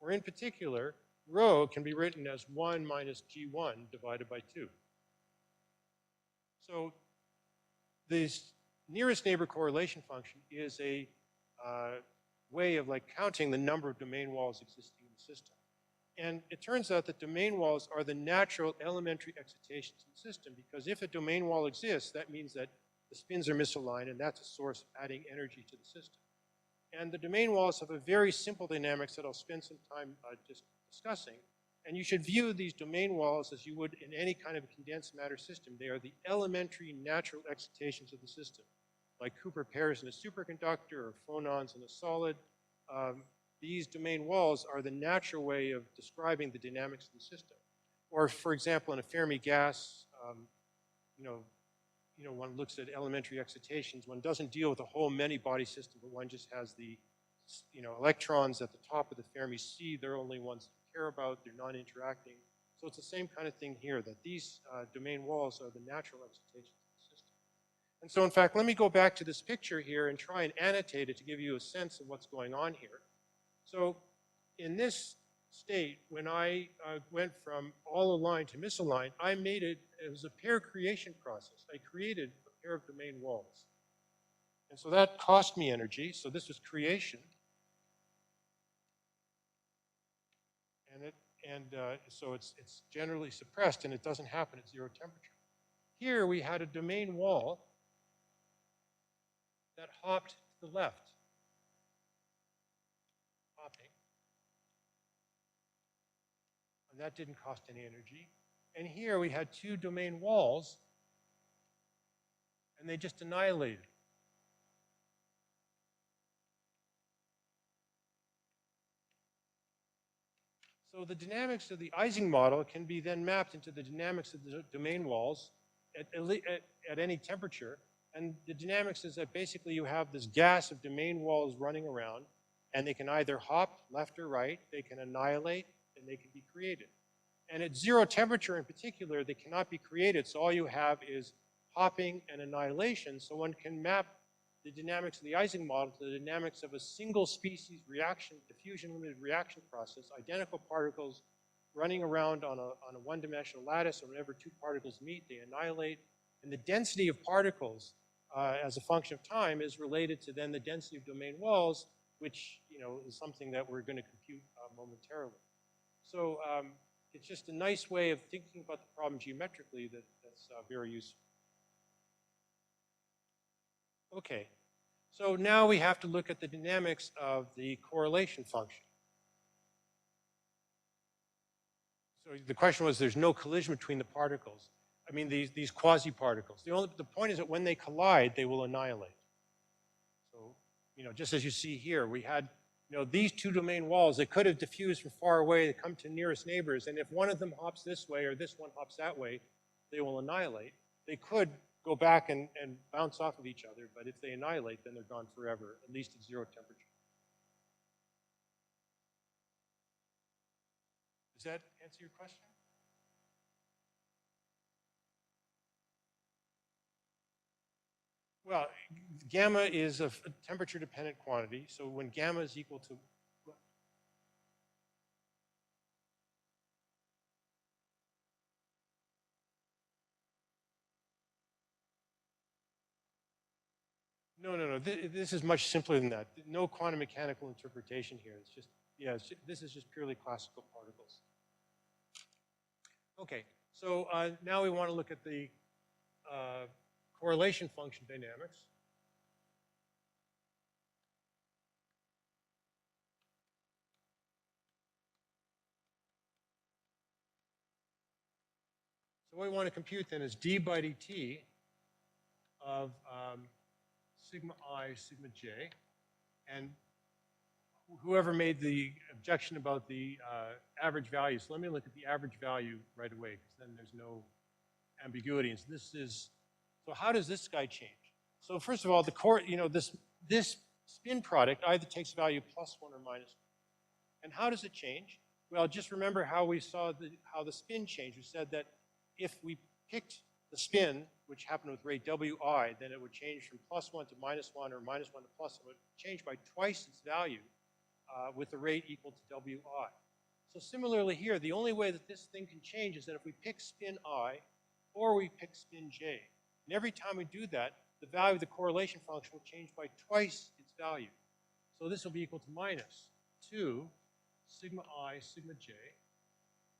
Or in particular, rho can be written as 1 minus G1 divided by 2. So this nearest neighbor correlation function is a way of like counting the number of domain walls existing in the system. And it turns out that domain walls are the natural elementary excitations in the system, because if a domain wall exists, that means that the spins are misaligned, and that's a source of adding energy to the system. And the domain walls have a very simple dynamics that I'll spend some time just discussing. And you should view these domain walls as you would in any kind of condensed matter system. They are the elementary natural excitations of the system, like Cooper pairs in a superconductor or phonons in a solid. These domain walls are the natural way of describing the dynamics of the system. Or, for example, in a Fermi gas, one looks at elementary excitations. One doesn't deal with a whole many-body system, but one just has the, electrons at the top of the Fermi sea. They're only ones to care about. They're non-interacting. So it's the same kind of thing here, that these domain walls are the natural excitations of the system. And so, in fact, let me go back to this picture here and try and annotate it to give you a sense of what's going on here. So in this state, when I went from all aligned to misaligned, I made it was a pair creation process. I created a pair of domain walls. And so that cost me energy. So this was creation. So it's generally suppressed, and it doesn't happen at 0 temperature. Here we had a domain wall that hopped to the left. Hopping. And that didn't cost any energy. And here we had two domain walls, and they just annihilated. So the dynamics of the Ising model can be then mapped into the dynamics of the domain walls at any temperature. And the dynamics is that basically you have this gas of domain walls running around, and they can either hop left or right, they can annihilate, and they can be created. And at 0 temperature in particular, they cannot be created, so all you have is hopping and annihilation. So one can map the dynamics of the Ising model to the dynamics of a single species reaction, diffusion-limited reaction process, identical particles running around on a one-dimensional lattice, and whenever two particles meet, they annihilate. And the density of particles as a function of time is related to then the density of domain walls, which is something that we're going to compute momentarily. So it's just a nice way of thinking about the problem geometrically that's very useful. Okay, so now we have to look at the dynamics of the correlation function. So the question was, there's no collision between the particles. I mean, these quasi-particles. The point is that when they collide, they will annihilate. So, just as you see here, we had, these two domain walls, they could have diffused from far away, they come to nearest neighbors, and if one of them hops this way or this one hops that way, they will annihilate. They could go back and bounce off of each other, but if they annihilate, then they're gone forever, at least at zero temperature. Does that answer your question? Well, gamma is a temperature-dependent quantity, so when gamma is equal to... No. This is much simpler than that. No quantum mechanical interpretation here. It's just, this is just purely classical particles. Okay, so now we want to look at the correlation function dynamics. So what we want to compute then is d by dt of sigma I, sigma j, and whoever made the objection about the average value, so let me look at the average value right away, because then there's no ambiguity. And so how does this guy change? So first of all, this spin product either takes value +1 or -1. And how does it change? Well, just remember how we saw how the spin changed. We said that if we picked the spin, which happened with rate wi, then it would change from +1 to -1 or -1 to +1. It would change by twice its value with the rate equal to wi. So similarly here, the only way that this thing can change is that if we pick spin I or we pick spin j. And every time we do that, the value of the correlation function will change by twice its value. So this will be equal to -2 sigma I, sigma j.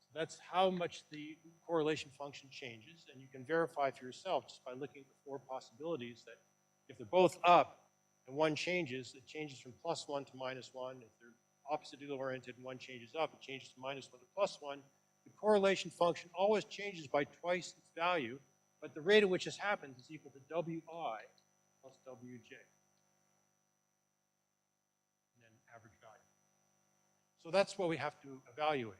So that's how much the correlation function changes, and you can verify for yourself just by looking at the four possibilities that if they're both up and one changes, it changes from +1 to -1. If they're oppositely oriented and one changes up, it changes to -1 to +1. The correlation function always changes by twice its value, but the rate at which this happens is equal to wi plus wj. And then average value. So that's what we have to evaluate.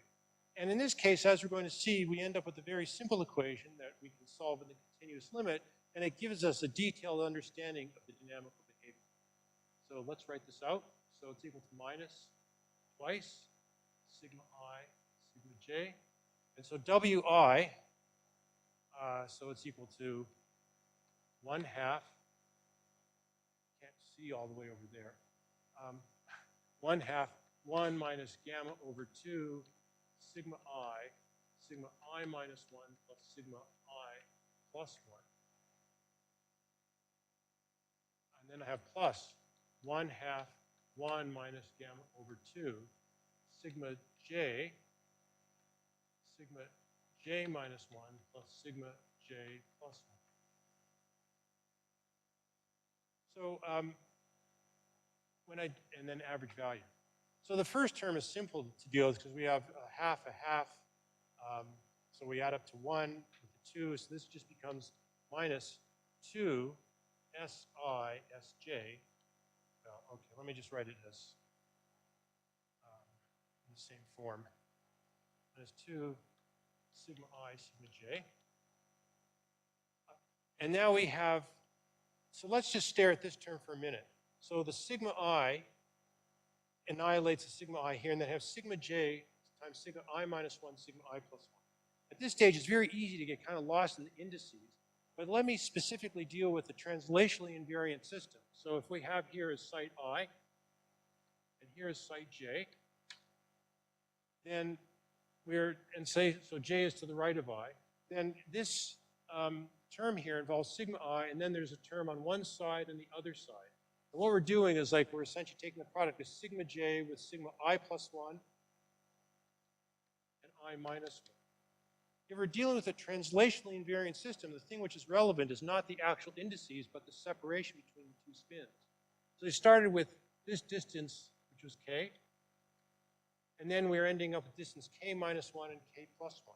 And in this case, as we're going to see, we end up with a very simple equation that we can solve in the continuous limit, and it gives us a detailed understanding of the dynamical behavior. So let's write this out. So it's equal to minus twice sigma I, sigma j. And so wi, so it's equal to 1/2, can't see all the way over there, 1/2, 1 minus gamma over 2 sigma I minus 1 plus sigma I plus 1. And then I have plus 1/2, 1 minus gamma over 2 sigma j minus 1 plus sigma j plus 1. So and then average value. So the first term is simple to deal with because we have a half. So we add up to 1 with the 2. So this just becomes minus 2 si sj. Well, okay, let me just write it as in the same form. Minus 2 sigma I, sigma j. And now we have, so let's just stare at this term for a minute. So the sigma I annihilates the sigma I here, and then have sigma j times sigma I minus 1, sigma I plus 1. At this stage, it's very easy to get kind of lost in the indices. But let me specifically deal with the translationally invariant system. So if we have here is site I, and here is site J, then so J is to the right of I, then this term here involves sigma I, and then there's a term on one side and the other side. And what we're doing is like we're essentially taking the product of sigma J with sigma I plus 1 and I minus 1. If we're dealing with a translationally invariant system, the thing which is relevant is not the actual indices, but the separation between the two spins. So they started with this distance, which was k, and then we're ending up with distance k minus 1 and k plus 1.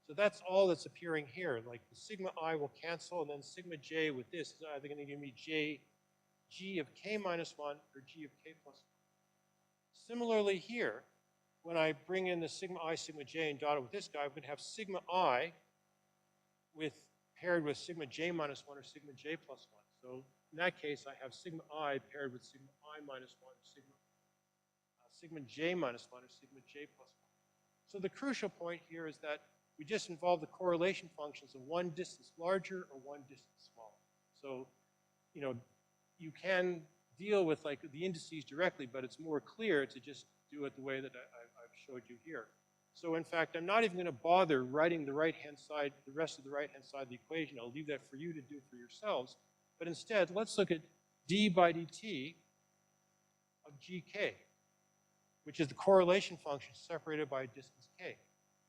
So that's all that's appearing here. Like the sigma I will cancel, and then sigma j with this is either going to give me g of k minus 1 or g of k plus 1. Similarly here, when I bring in the sigma I, sigma j, and dot it with this guy, I'm going to have sigma I paired with sigma j minus 1 or sigma j plus 1. So in that case, I have sigma I paired with sigma I minus 1, sigma j minus 1, or sigma j plus 1. So the crucial point here is that we just involve the correlation functions of one distance larger or one distance smaller. So, you know, you can deal with like the indices directly, but it's more clear to just do it the way that I've showed you here. So in fact, I'm not even going to bother writing the right-hand side, the rest of the right-hand side of the equation. I'll leave that for you to do for yourselves. But instead, let's look at d by dt of gk, which is the correlation function separated by distance k.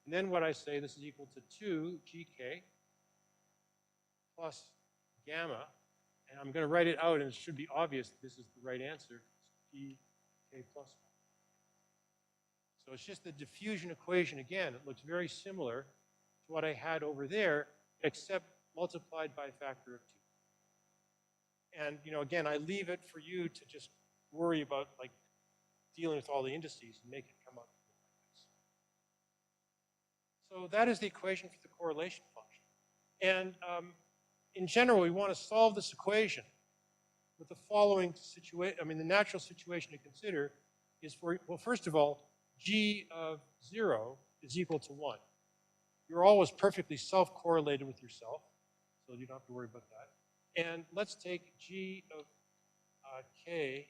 And then what I say, this is equal to 2 gk plus gamma. And I'm going to write it out, and it should be obvious that this is the right answer. It's gk plus 1. So it's just the diffusion equation again. It looks very similar to what I had over there, except multiplied by a factor of 2. And, you know, again, I leave it for you to just worry about, like, dealing with all the indices and make it come up like this. So that is the equation for the correlation function. And in general, we want to solve this equation with the following situation. I mean, the natural situation to consider is for, well, first of all, g of 0 is equal to 1. You're always perfectly self-correlated with yourself, so you don't have to worry about that. And let's take g of k,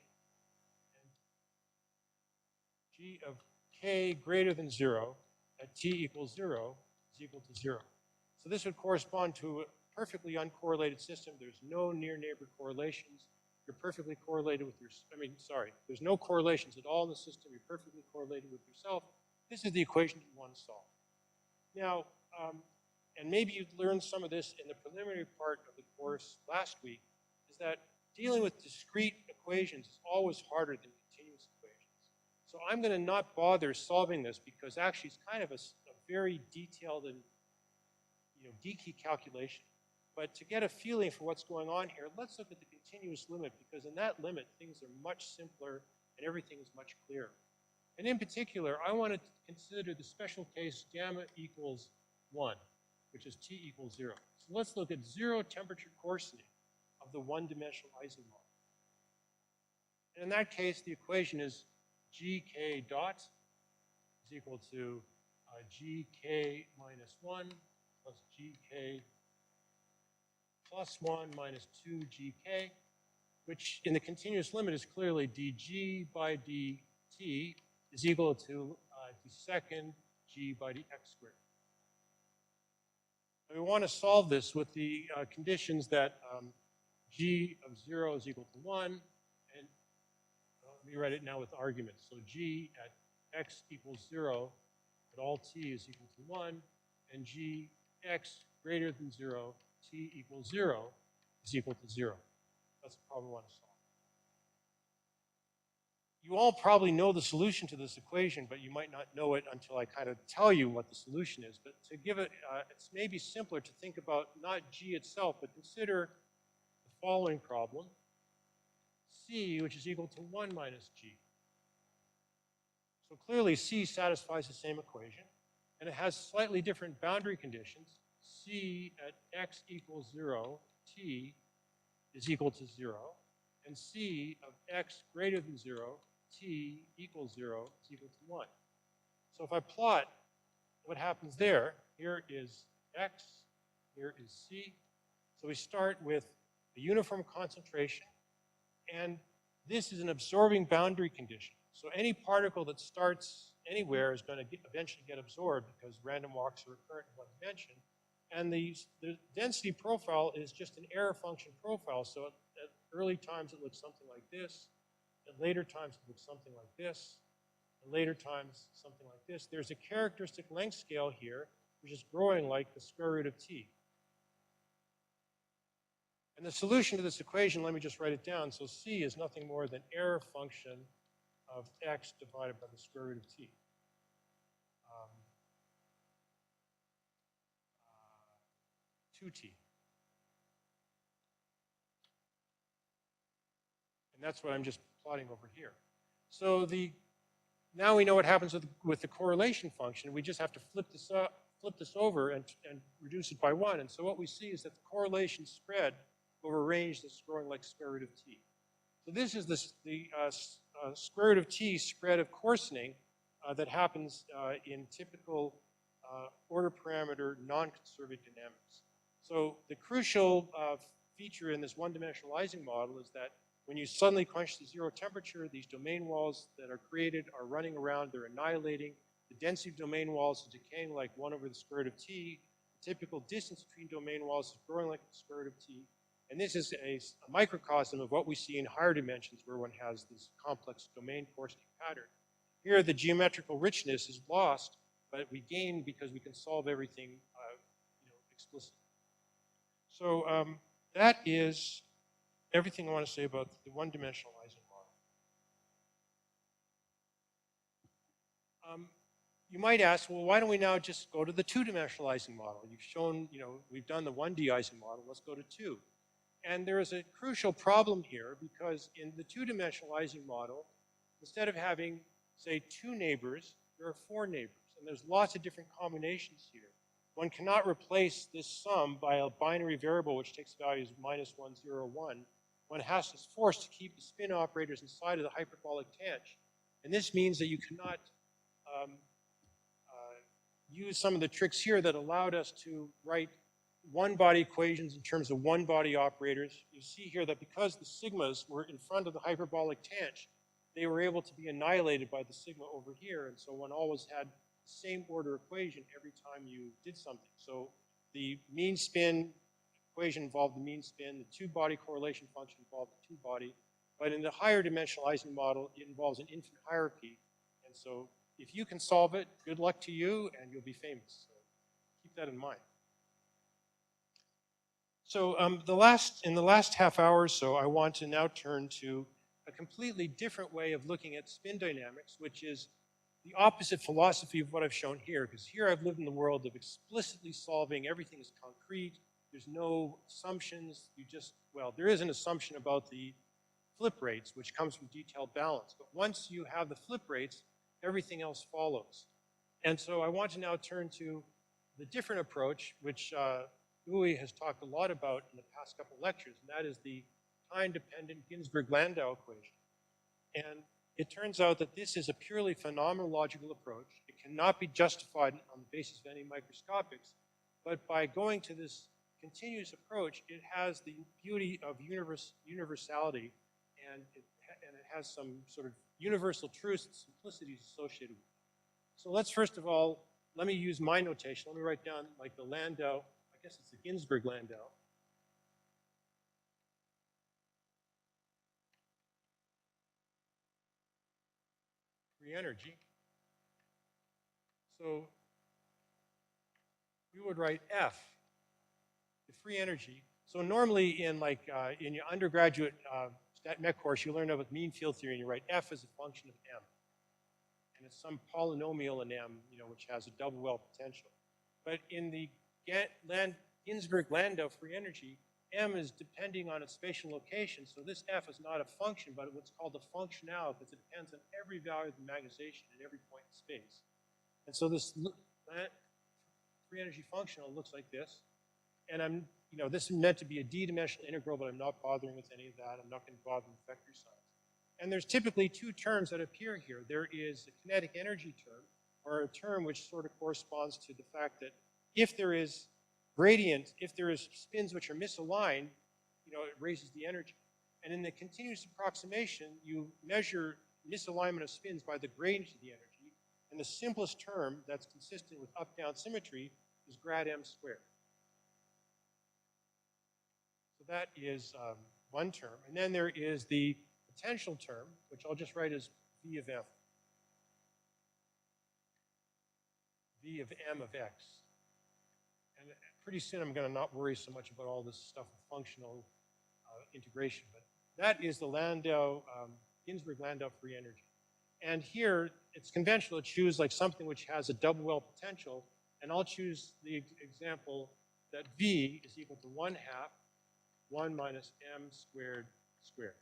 and g of k greater than 0 at t equals 0 is equal to 0. So this would correspond to a perfectly uncorrelated system. There's no near neighbor correlations. You're perfectly correlated with your, there's no correlations at all in the system. You're perfectly correlated with yourself. This is the equation you want to solve. Now, and maybe you learned some of this in the preliminary part of the course last week, is that dealing with discrete equations is always harder than continuous equations. So I'm going to not bother solving this because actually it's kind of a very detailed and, you know, geeky calculation. But to get a feeling for what's going on here, let's look at the continuous limit, because in that limit, things are much simpler and everything is much clearer. And in particular, I want to consider the special case gamma equals 1, which is t equals 0. So let's look at 0 temperature coarsening of the one-dimensional isomodel. And in that case, the equation is gk dot is equal to gk minus 1 plus gk plus 1 minus 2gk, which in the continuous limit is clearly dg by dt is equal to the second g by dx squared. And we want to solve this with the conditions that g of 0 is equal to 1, and let me write it now with arguments. So g at x equals 0 at all t is equal to 1, and gx greater than 0 t equals 0 is equal to 0. That's the problem we want to solve. You all probably know the solution to this equation, but you might not know it until I kind of tell you what the solution is. But to give it, it's maybe simpler to think about not g itself, but consider the following problem. C, which is equal to 1 minus g. So clearly C satisfies the same equation, and it has slightly different boundary conditions. C at x equals 0, t is equal to 0, and C of x greater than 0, t equals 0 is equal to 1. So if I plot what happens there, here is x, here is C. So we start with a uniform concentration, and this is an absorbing boundary condition. So any particle that starts anywhere is going to eventually get absorbed because random walks are recurrent in one dimension. And the density profile is just an error function profile. So at early times it looks something like this. At later times it looks something like this. At later times something like this. There's a characteristic length scale here, which is growing like the square root of t. And the solution to this equation, let me just write it down. So c is nothing more than error function of x divided by the square root of t. 2t. And that's what I'm just plotting over here. So now we know what happens with the correlation function. We just have to flip this over and reduce it by 1. And so what we see is that the correlation spread over a range that's growing like square root of t. So this is the square root of t spread of coarsening that happens in typical order parameter non-conservative dynamics. So the crucial feature in this one-dimensional Ising model is that when you suddenly crunch to 0 temperature, these domain walls that are created are running around, they're annihilating. The density of domain walls is decaying like 1 over the square root of t. The typical distance between domain walls is growing like the square root of t. And this is a microcosm of what we see in higher dimensions where one has this complex domain coarsening pattern. Here, the geometrical richness is lost, but we gain because we can solve everything explicitly. So that is everything I want to say about the one-dimensional Ising model. You might ask, well, why don't we now just go to the two-dimensional Ising model? You've shown, we've done the 1D Ising model, let's go to 2. And there is a crucial problem here because in the two-dimensional Ising model, instead of having, say, 2 neighbors, there are 4 neighbors. And there's lots of different combinations here. One cannot replace this sum by a binary variable which takes values -1, 0, 1. One has to force to keep the spin operators inside of the hyperbolic tangent. And this means that you cannot use some of the tricks here that allowed us to write one-body equations in terms of one-body operators. You see here that because the sigmas were in front of the hyperbolic tangent, they were able to be annihilated by the sigma over here, and so one always had the same order equation every time you did something. So the mean spin equation involved the mean spin, the two-body correlation function involved the two-body, but in the higher dimensional Ising model, it involves an infinite hierarchy, and so if you can solve it, good luck to you, and you'll be famous. So keep that in mind. So in the last half hour or so, I want to now turn to a completely different way of looking at spin dynamics, which is the opposite philosophy of what I've shown here, because here I've lived in the world of explicitly solving, everything is concrete, there's no assumptions, there is an assumption about the flip rates, which comes from detailed balance, but once you have the flip rates, everything else follows. And so I want to now turn to the different approach, which Uwe has talked a lot about in the past couple lectures, and that is the time-dependent Ginzburg-Landau equation. And it turns out that this is a purely phenomenological approach. It cannot be justified on the basis of any microscopics, but by going to this continuous approach, it has the beauty of universality, and it has some sort of universal truths and simplicities associated with it. So let's first of all, let me use my notation. Let me write down like the Landau, I guess it's the Ginzburg-Landau. Free energy. So we would write F, the free energy. So normally in in your undergraduate stat mech course, you learn about mean field theory and you write F as a function of M. And it's some polynomial in M, which has a double well potential. But in the Ginzburg-Landau free energy, M is depending on its spatial location. So this F is not a function, but what's called a functional, because it depends on every value of the magnetization at every point in space. And so this free energy functional looks like this. And this is meant to be a d-dimensional integral, but I'm not bothering with any of that. I'm not going to bother with vector signs. And there's typically 2 terms that appear here. There is a kinetic energy term, or a term which sort of corresponds to the fact that if there is gradient, if there is spins which are misaligned, you know, it raises the energy. And in the continuous approximation, you measure misalignment of spins by the gradient of the energy. And the simplest term that's consistent with up-down symmetry is grad m squared. So that is one term. And then there is the potential term, which I'll just write as V of f. V of m of x. And pretty soon I'm going to not worry so much about all this stuff of functional integration. But that is the Landau, Ginzburg-Landau free energy. And here, it's conventional to choose like something which has a double well potential. And I'll choose the example that V is equal to 1/2 1 minus m squared squared.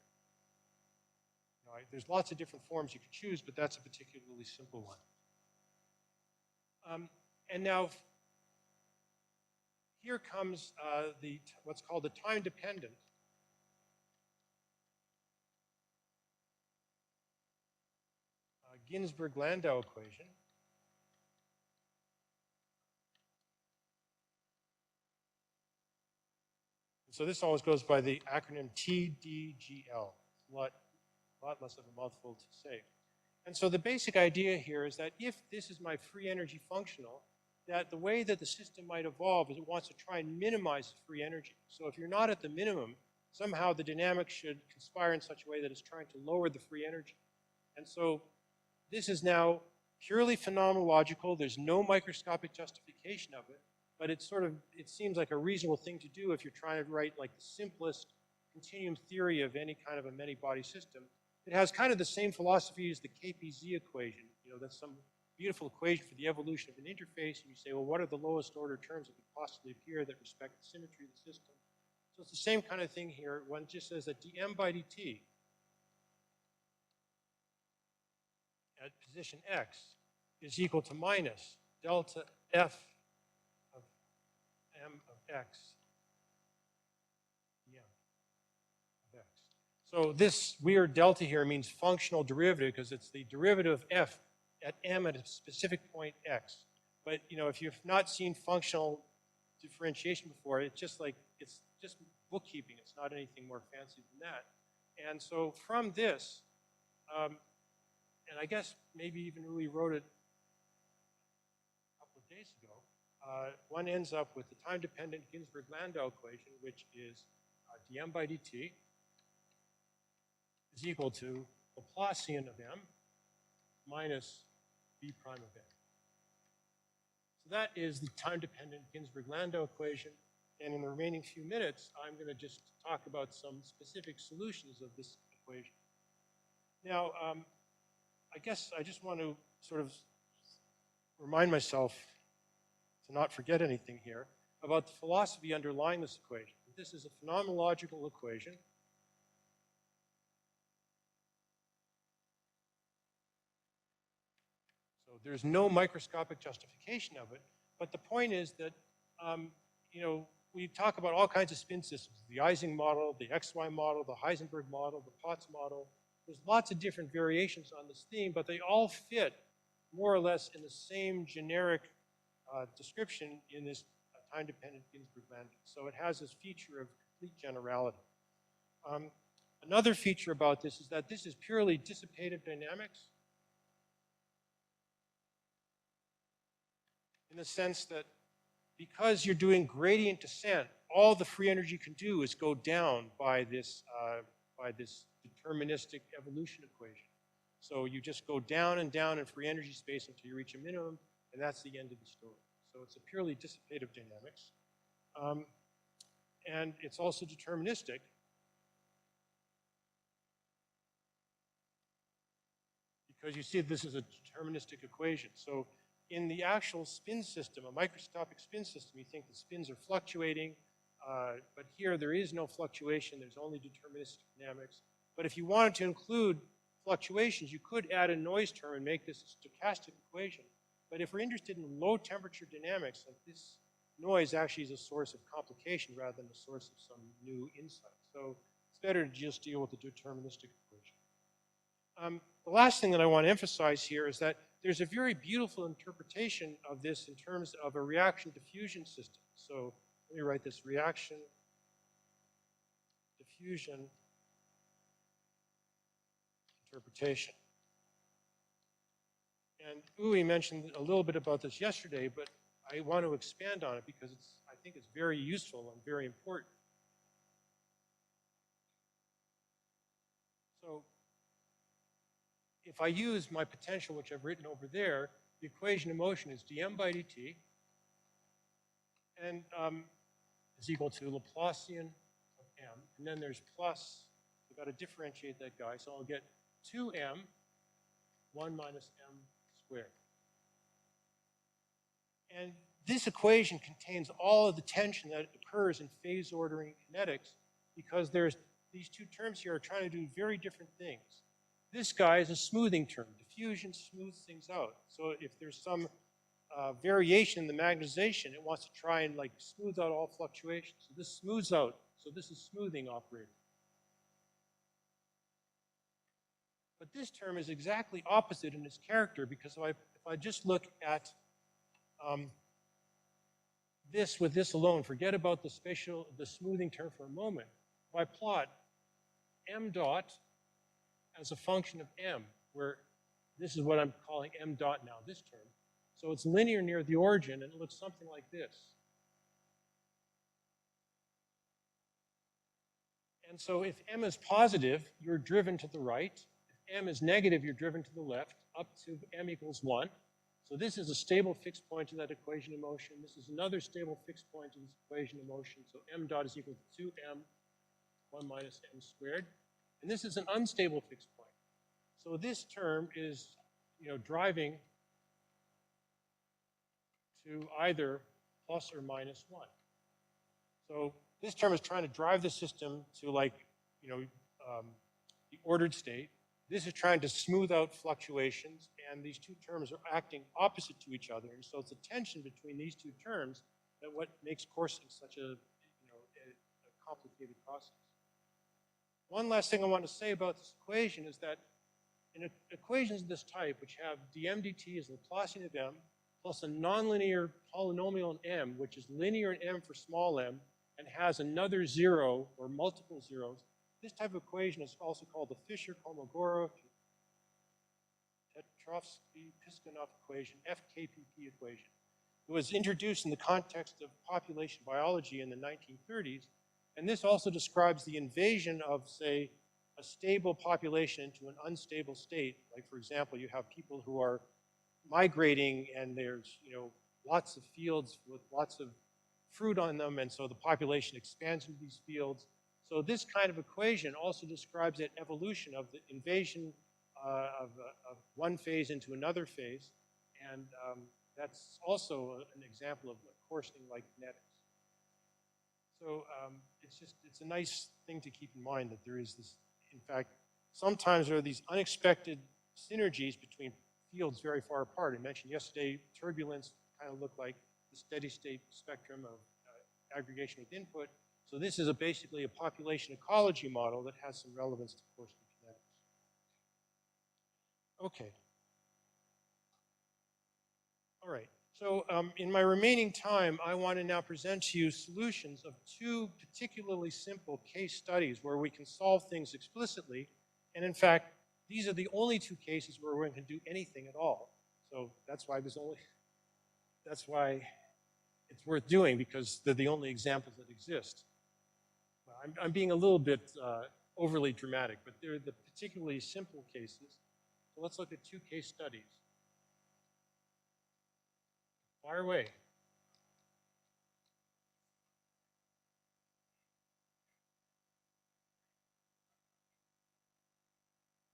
All right, there's lots of different forms you could choose, but that's a particularly simple one. And now, here comes what's called the time-dependent Ginzburg-Landau equation. So this always goes by the acronym TDGL. A lot less of a mouthful to say. And so the basic idea here is that if this is my free energy functional, that the way that the system might evolve is it wants to try and minimize the free energy. So if you're not at the minimum, somehow the dynamics should conspire in such a way that it's trying to lower the free energy. And so this is now purely phenomenological. There's no microscopic justification of it, but it seems like a reasonable thing to do if you're trying to write like the simplest continuum theory of any kind of a many-body system. It has kind of the same philosophy as the KPZ equation. You know, that's some beautiful equation for the evolution of an interface, and you say, well, what are the lowest order terms that could possibly appear that respect the symmetry of the system? So it's the same kind of thing here. One just says that dm by dt at position x is equal to minus delta f of m of x dm of x. So this weird delta here means functional derivative because it's the derivative of f at m at a specific point x. But you know, if you've not seen functional differentiation before, it's just bookkeeping. It's not anything more fancy than that. And so from this, and I guess maybe even Uli wrote it a couple of days ago, one ends up with the time-dependent Ginzburg-Landau equation, which is dm by dt is equal to Laplacian of m minus b prime of n. So that is the time-dependent Ginzburg-Landau equation. And in the remaining few minutes, I'm going to just talk about some specific solutions of this equation. Now, I guess I just want to sort of remind myself to not forget anything here about the philosophy underlying this equation. This is a phenomenological equation. So there's no microscopic justification of it, but the point is that, you know, we talk about all kinds of spin systems, the Ising model, the XY model, the Heisenberg model, the Potts model. There's lots of different variations on this theme, but they all fit more or less in the same generic description in this time-dependent Ginzburg-Landau. So it has this feature of complete generality. Another feature about this is that this is purely dissipative dynamics in the sense that because you're doing gradient descent, all the free energy can do is go down by this deterministic evolution equation. So you just go down and down in free energy space until you reach a minimum, and that's the end of the story. So it's a purely dissipative dynamics. And it's also deterministic. Because you see this is a deterministic equation. So in the actual spin system, a microscopic spin system, you think the spins are fluctuating, but here there is no fluctuation, there's only deterministic dynamics. But if you wanted to include fluctuations, you could add a noise term and make this a stochastic equation. But if we're interested in low temperature dynamics, this noise actually is a source of complication rather than a source of some new insight. So it's better to just deal with the deterministic equation. The last thing that I want to emphasize here is that there's a very beautiful interpretation of this in terms of a reaction diffusion system. So let me write this, reaction, diffusion, interpretation. And Uwe mentioned a little bit about this yesterday, but I want to expand on it because I think it's very useful and very important. So if I use my potential, which I've written over there, the equation of motion is dm by dt, and is equal to Laplacian of m, and then there's plus, I've got to differentiate that guy, so I'll get 2m, 1 minus m squared. And this equation contains all of the tension that occurs in phase ordering kinetics because there's these two terms here are trying to do very different things. This guy is a smoothing term. Diffusion smooths things out. So if there's some variation in the magnetization, it wants to try and like smooth out all fluctuations. So this smooths out. So this is smoothing operator. But this term is exactly opposite in its character because if I just look at this with this alone, forget about the smoothing term for a moment. If I plot m dot as a function of m, where this is what I'm calling m dot now, this term. So it's linear near the origin, and it looks something like this. And so if m is positive, you're driven to the right. If m is negative, you're driven to the left, up to m equals 1. So this is a stable fixed point to that equation of motion. This is another stable fixed point to this equation of motion. So m dot is equal to 2m, 1 minus m squared. And this is an unstable fixed point. So this term is, driving to either plus or minus 1. So this term is trying to drive the system to the ordered state. This is trying to smooth out fluctuations, and these two terms are acting opposite to each other. And so it's a tension between these two terms that what makes coursing such a complicated process. One last thing I want to say about this equation is that in equations of this type, which have dm dt is Laplacian of m, plus a nonlinear polynomial in m, which is linear in m for small m, and has another zero or multiple zeros, this type of equation is also called the Fisher-Kolmogorov-Petrovsky-Piskunov equation, FKPP equation. It was introduced in the context of population biology in the 1930s, and this also describes the invasion of, say, a stable population into an unstable state. Like, for example, you have people who are migrating, and there's, lots of fields with lots of fruit on them, and so the population expands into these fields. So this kind of equation also describes that evolution of the invasion of one phase into another phase, and that's also an example of coursing like kinetics. So it's a nice thing to keep in mind that there is this, in fact, sometimes there are these unexpected synergies between fields very far apart. I mentioned yesterday, turbulence kind of looked like the steady state spectrum of aggregation with input. So this is basically a population ecology model that has some relevance to coursing kinetics. Okay. All right. So in my remaining time, I want to now present to you solutions of two particularly simple case studies where we can solve things explicitly. And in fact, these are the only two cases where we can do anything at all. So that's why it's worth doing, because they're the only examples that exist. Well, I'm being a little bit overly dramatic, but they're the particularly simple cases. So let's look at two case studies. Fire away.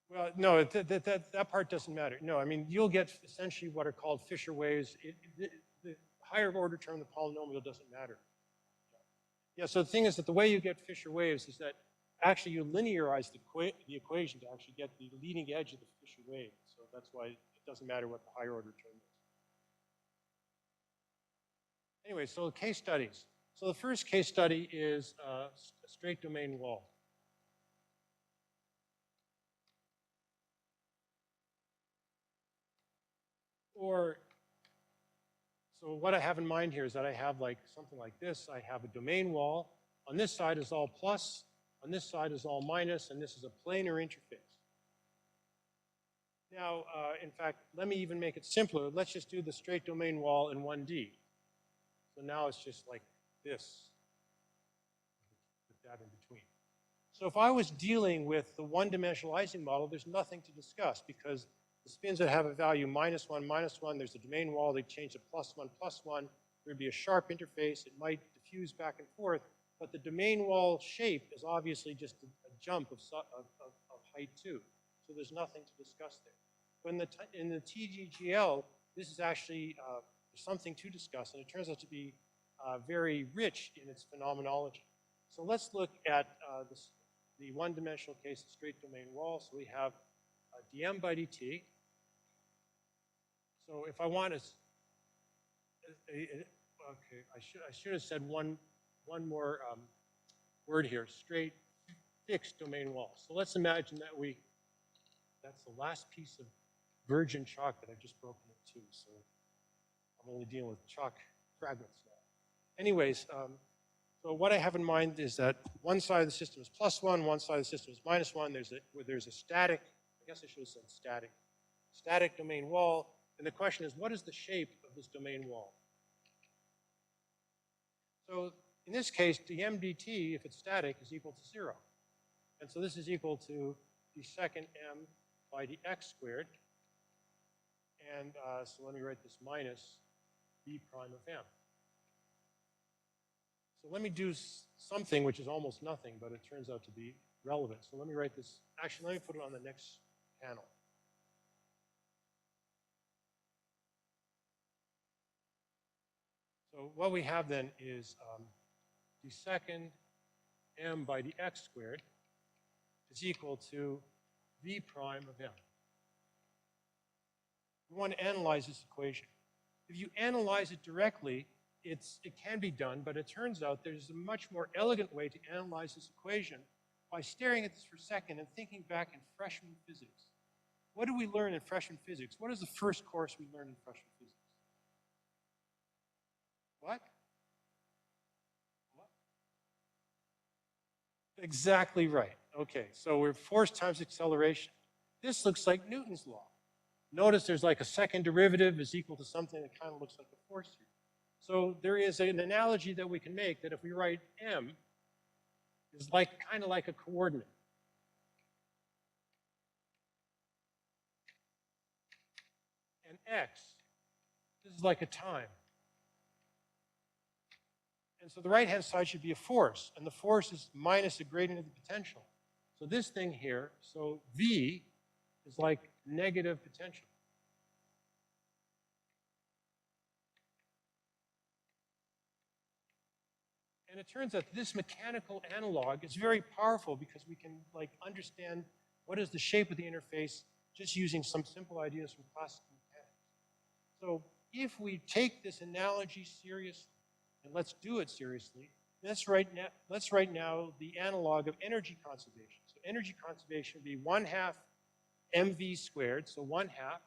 Well, no, that part doesn't matter. No, I mean, you'll get essentially what are called Fisher waves. The higher order term, the polynomial, doesn't matter. Yeah, so the thing is that the way you get Fisher waves is that actually you linearize the equation to actually get the leading edge of the Fisher wave. So that's why it doesn't matter what the higher order term is. Anyway, so case studies. So the first case study is a straight domain wall. Or So what I have in mind here is that I have like something like this. I have a domain wall. On this side is all plus. On this side is all minus. And this is a planar interface. Now, in fact, let me even make it simpler. Let's just do the straight domain wall in 1D. So now it's just like this, with that in between. So if I was dealing with the one-dimensional Ising model, there's nothing to discuss because the spins that have a value -1, there's a domain wall, they change to +1, there'd be a sharp interface, it might diffuse back and forth, but the domain wall shape is obviously just a jump of height 2. So there's nothing to discuss there. But in the TGGL, this is actually something to discuss, and it turns out to be very rich in its phenomenology. So let's look at the one-dimensional case, the straight domain wall. So we have dm by dt. So if I want to, okay, I should have said one more word here, straight fixed domain wall. So let's imagine that that's the last piece of virgin chalk that I've just broken in two. So I'm only dealing with chalk fragments now. Anyways, so what I have in mind is that one side of the system is +1, one side of the system is -1. There's a static, I guess I should have said static domain wall. And the question is, what is the shape of this domain wall? So in this case, dm dt, if it's static, is equal to 0. And so this is equal to the second m by the x squared. And so let me write this minus b prime of m. So let me do something which is almost nothing, but it turns out to be relevant. So let me write this. Actually, let me put it on the next panel. So what we have then is the second m by the x squared is equal to v prime of m. We want to analyze this equation. If you analyze it directly, it can be done, but it turns out there's a much more elegant way to analyze this equation by staring at this for a second and thinking back in freshman physics. What do we learn in freshman physics? What is the first course we learned in freshman physics? What? Exactly right. Okay, so we're force times acceleration. This looks like Newton's law. Notice there's like a second derivative is equal to something that kind of looks like a force here. So there is an analogy that we can make that if we write m is kind of like a coordinate. And x, this is like a time. And so the right-hand side should be a force, and the force is minus the gradient of the potential. So this thing here, so V is like negative potential. And it turns out this mechanical analog is very powerful because we can understand what is the shape of the interface just using some simple ideas from classical mechanics. So if we take this analogy seriously, and let's do it seriously, let's write now the analog of energy conservation. So energy conservation would be 1/2 mv squared, so 1/2.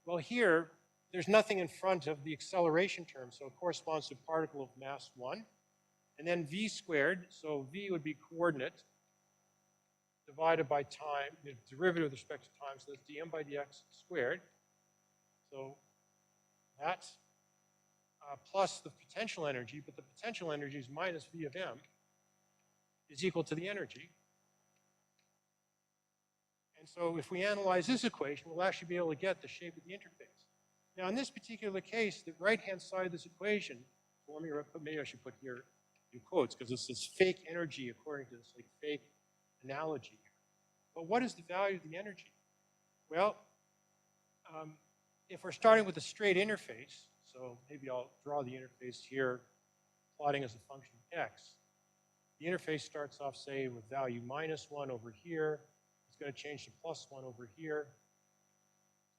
Well, here, there's nothing in front of the acceleration term, so it corresponds to a particle of mass 1. And then v squared, so v would be coordinate divided by time, the derivative with respect to time, so that's dm by dx squared. So that's plus the potential energy, but the potential energy is minus v of m, is equal to the energy. And so if we analyze this equation, we'll actually be able to get the shape of the interface. Now in this particular case, the right-hand side of this equation, well, maybe I should put here in quotes, because this is fake energy according to this fake analogy. But what is the value of the energy? Well, if we're starting with a straight interface, so maybe I'll draw the interface here, plotting as a function of x. The interface starts off, say, with value -1 over here. It's going to change to +1 over here.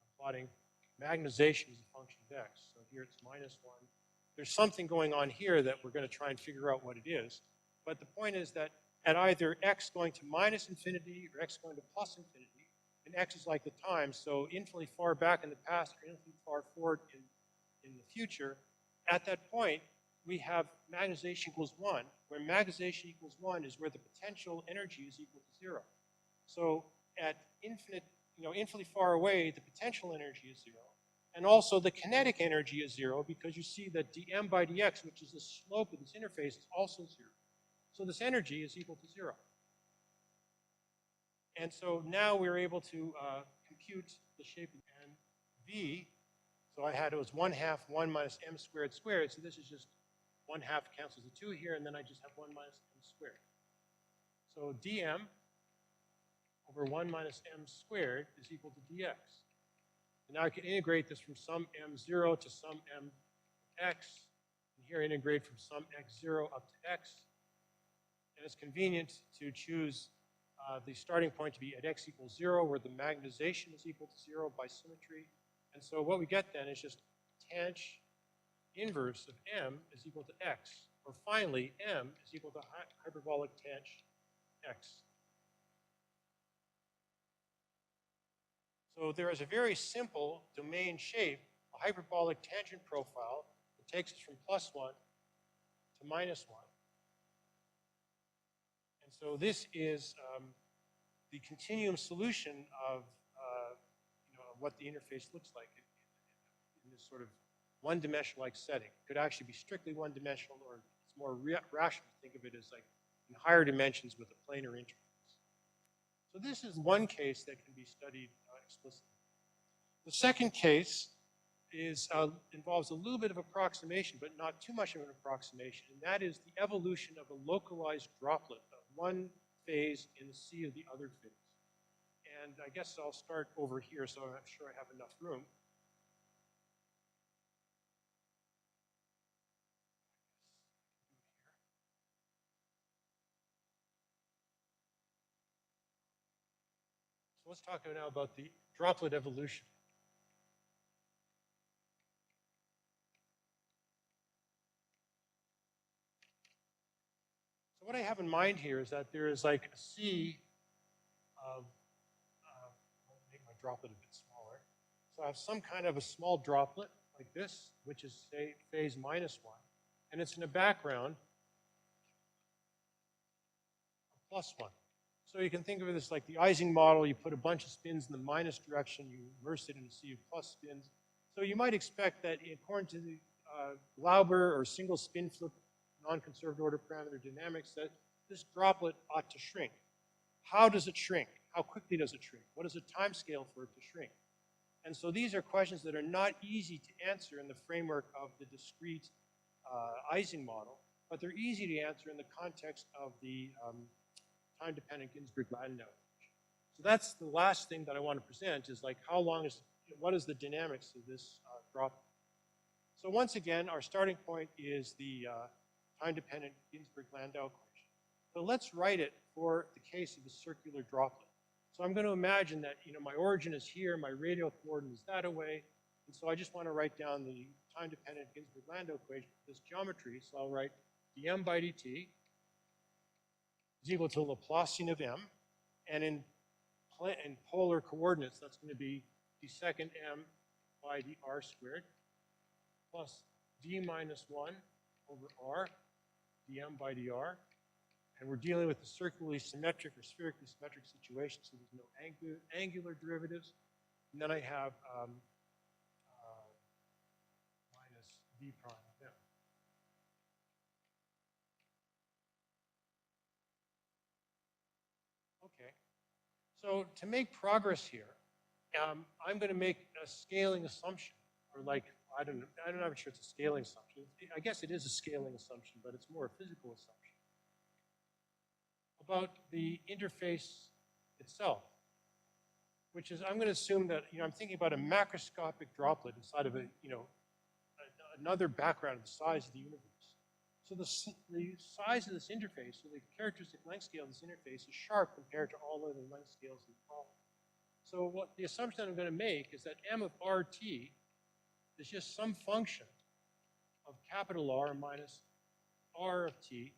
I'm plotting magnetization as a function of x. So here it's -1. There's something going on here that we're going to try and figure out what it is. But the point is that at either x going to -infinity or x going to +infinity, and x is like the time, so infinitely far back in the past or infinitely far forward in the future, at that point, we have magnetization equals 1, where magnetization equals 1 is where the potential energy is equal to 0. So at infinitely far away, the potential energy is 0. And also the kinetic energy is 0 because you see that dm by dx, which is the slope of this interface, is also 0. So this energy is equal to 0. And so now we're able to compute the shape and v. So it was 1/2 1 minus m squared squared. So this is just 1/2 cancels the 2 here, and then I just have 1 minus m squared. So dm over 1 minus m squared is equal to dx. And now I can integrate this from some m0 to some m x. And here integrate from some x0 up to x. And it's convenient to choose the starting point to be at x equals 0, where the magnetization is equal to 0 by symmetry. And so what we get then is just tanh inverse of m is equal to x. Or finally, m is equal to hyperbolic tanh x. So there is a very simple domain shape, a hyperbolic tangent profile that takes us from +1 to -1. And so this is the continuum solution of what the interface looks like in this sort of one-dimensional-like setting. It could actually be strictly one-dimensional, or it's more rational to think of it as like in higher dimensions with a planar interface. So this is one case that can be studied explicitly. The second case involves a little bit of approximation, but not too much of an approximation, and that is the evolution of a localized droplet of one phase in the sea of the other phase. And I guess I'll start over here, so I'm sure I have enough room. So let's talk now about the droplet evolution. So what I have in mind here is that there is like a sea of, I'll make my droplet a bit smaller. So I have some kind of a small droplet like this, which is, say, phase -1, and it's in a background of +1. So you can think of it as like the Ising model. You put a bunch of spins in the minus direction, you immerse it in a sea of plus spins. So you might expect that according to the Glauber or single spin flip non-conserved order parameter dynamics, that this droplet ought to shrink. How does it shrink? How quickly does it shrink? What is the time scale for it to shrink? And so these are questions that are not easy to answer in the framework of the discrete Ising model, but they're easy to answer in the context of the time-dependent Ginzburg-Landau equation. So that's the last thing that I want to present is like what is the dynamics of this droplet? So once again, our starting point is the time-dependent Ginzburg-Landau equation. But let's write it for the case of a circular droplet. So I'm going to imagine that my origin is here, my radial coordinate is that away, and so I just want to write down the time-dependent Ginzburg-Landau equation for this geometry. So I'll write dm by dt is equal to Laplacian of m, and in polar coordinates, that's going to be d second m by dr squared plus d minus 1 over r dm by dr. And we're dealing with a circularly symmetric or spherically symmetric situation, so there's no angular derivatives. And then I have minus d prime of m. Okay, so to make progress here, I'm going to make a scaling assumption, or like, I'm not sure it's a scaling assumption. I guess it is a scaling assumption, but it's more a physical assumption about the interface itself, which is I'm going to assume that I'm thinking about a macroscopic droplet inside of another background of the size of the universe. So the size of this interface, so the characteristic length scale of this interface is sharp compared to all other length scales in the problem. So what the assumption I'm going to make is that m of rt is just some function of capital R minus r of t.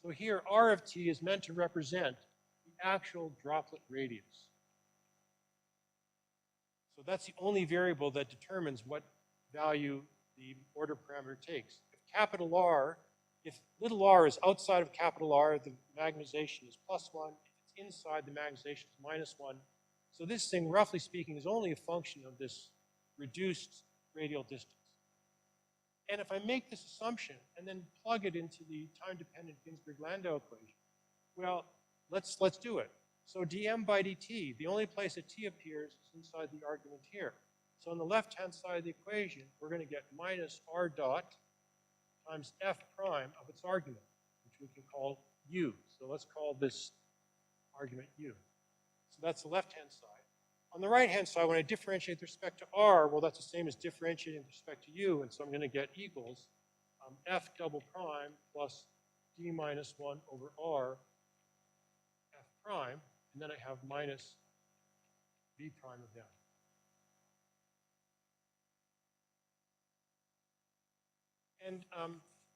So here, r of t is meant to represent the actual droplet radius. So that's the only variable that determines what value the the order parameter takes. If capital R, if little r is outside of capital R, the magnetization is +1. If it's inside, the magnetization is -1. So this thing, roughly speaking, is only a function of this reduced radial distance. And if I make this assumption and then plug it into the time-dependent Ginzburg-Landau equation, well, let's do it. So dm by dt, the only place that t appears is inside the argument here. So on the left-hand side of the equation, we're going to get minus r dot times f prime of its argument, which we can call u. So let's call this argument u. So that's the left-hand side. On the right-hand side, when I differentiate with respect to r, well, that's the same as differentiating with respect to u, and so I'm going to get equals f double prime plus d minus 1 over r f prime, and then I have minus v prime of m. And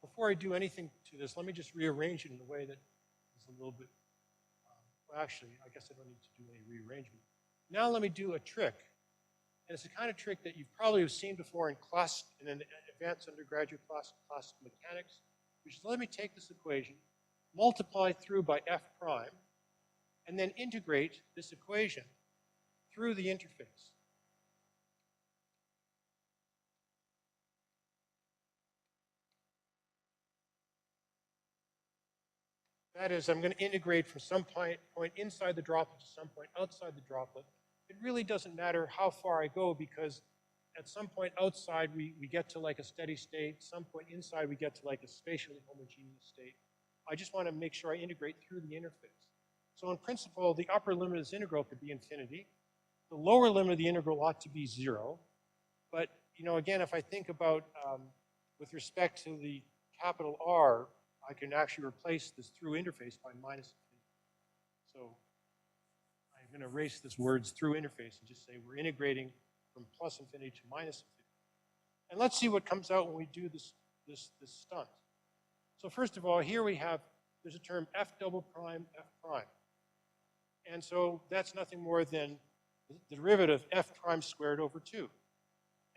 before I do anything to this, let me just rearrange it in a way that is a little bit, well, actually, I guess I don't need to do any rearrangement. Now let me do a trick. And it's the kind of trick that you've probably seen before in class, in an advanced undergraduate class, classical mechanics, which is let me take this equation, multiply through by f prime, and then integrate this equation through the interface. That is, I'm going to integrate from some point inside the droplet to some point outside the droplet. It really doesn't matter how far I go because at some point outside we get to like a steady state. Some point inside we get to like a spatially homogeneous state. I just want to make sure I integrate through the interface. So in principle, the upper limit of this integral could be infinity. The lower limit of the integral ought to be 0. But, you know, again, if I think about with respect to the capital R, I can actually replace this through interface by minus infinity. So I'm going to erase this words through interface and just say we're integrating from plus infinity to minus infinity. And let's see what comes out when we do this stunt. So first of all, here we have, there's a term f double prime, f prime. And so that's nothing more than the derivative of f prime squared over 2.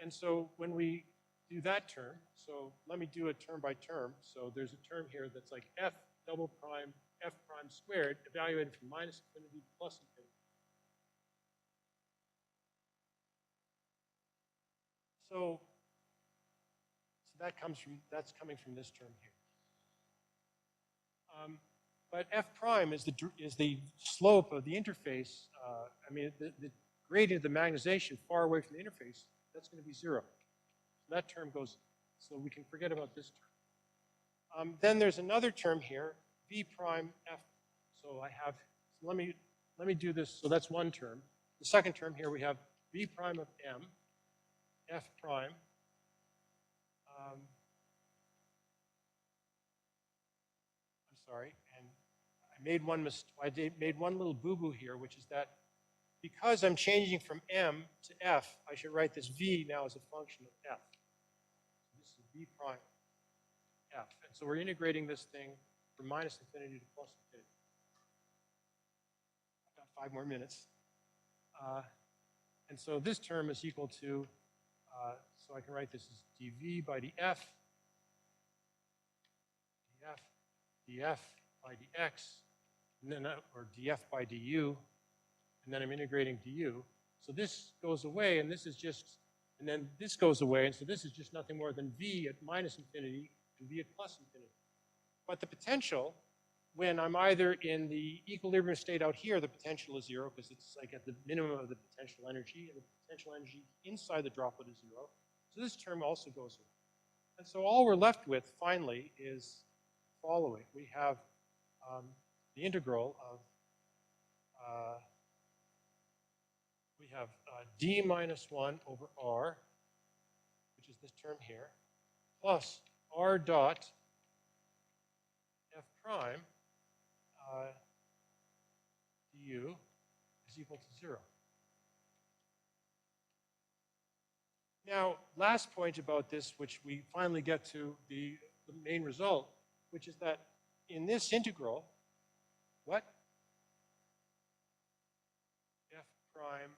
And so when we do that term, so let me do it term by term. So there's a term here that's like f double prime, f prime squared, evaluated from minus infinity to plus infinity. So that's coming from this term here. But f prime is the slope of the interface. I mean, the gradient of the magnetization far away from the interface, that's going to be 0. So that term goes, so we can forget about this term. Then there's another term here, v prime f. So I have, so let me do this. So that's one term. The second term here we have v prime of m, f prime. I'm sorry, and I made one little boo-boo here, which is that because I'm changing from m to f, I should write this v now as a function of f. So this is v prime f. And so we're integrating this thing from minus infinity to plus infinity. I've got 5 more minutes. And so this term is equal to, so I can write this as dv by df, df by dx, and then, or df by du, and then I'm integrating du. So this goes away, and this is just, and then this goes away, and so this is just nothing more than v at minus infinity and v at plus infinity. But the potential, when I'm either in the equilibrium state out here, the potential is 0 because it's like at the minimum of the potential energy, and the potential energy inside the droplet is 0. So this term also goes away. And so all we're left with, finally, is following. We have the integral of, we have d minus 1 over r, which is this term here, plus r dot f prime du is equal to 0. Now, last point about this, which we finally get to the main result, which is that in this integral, what? F prime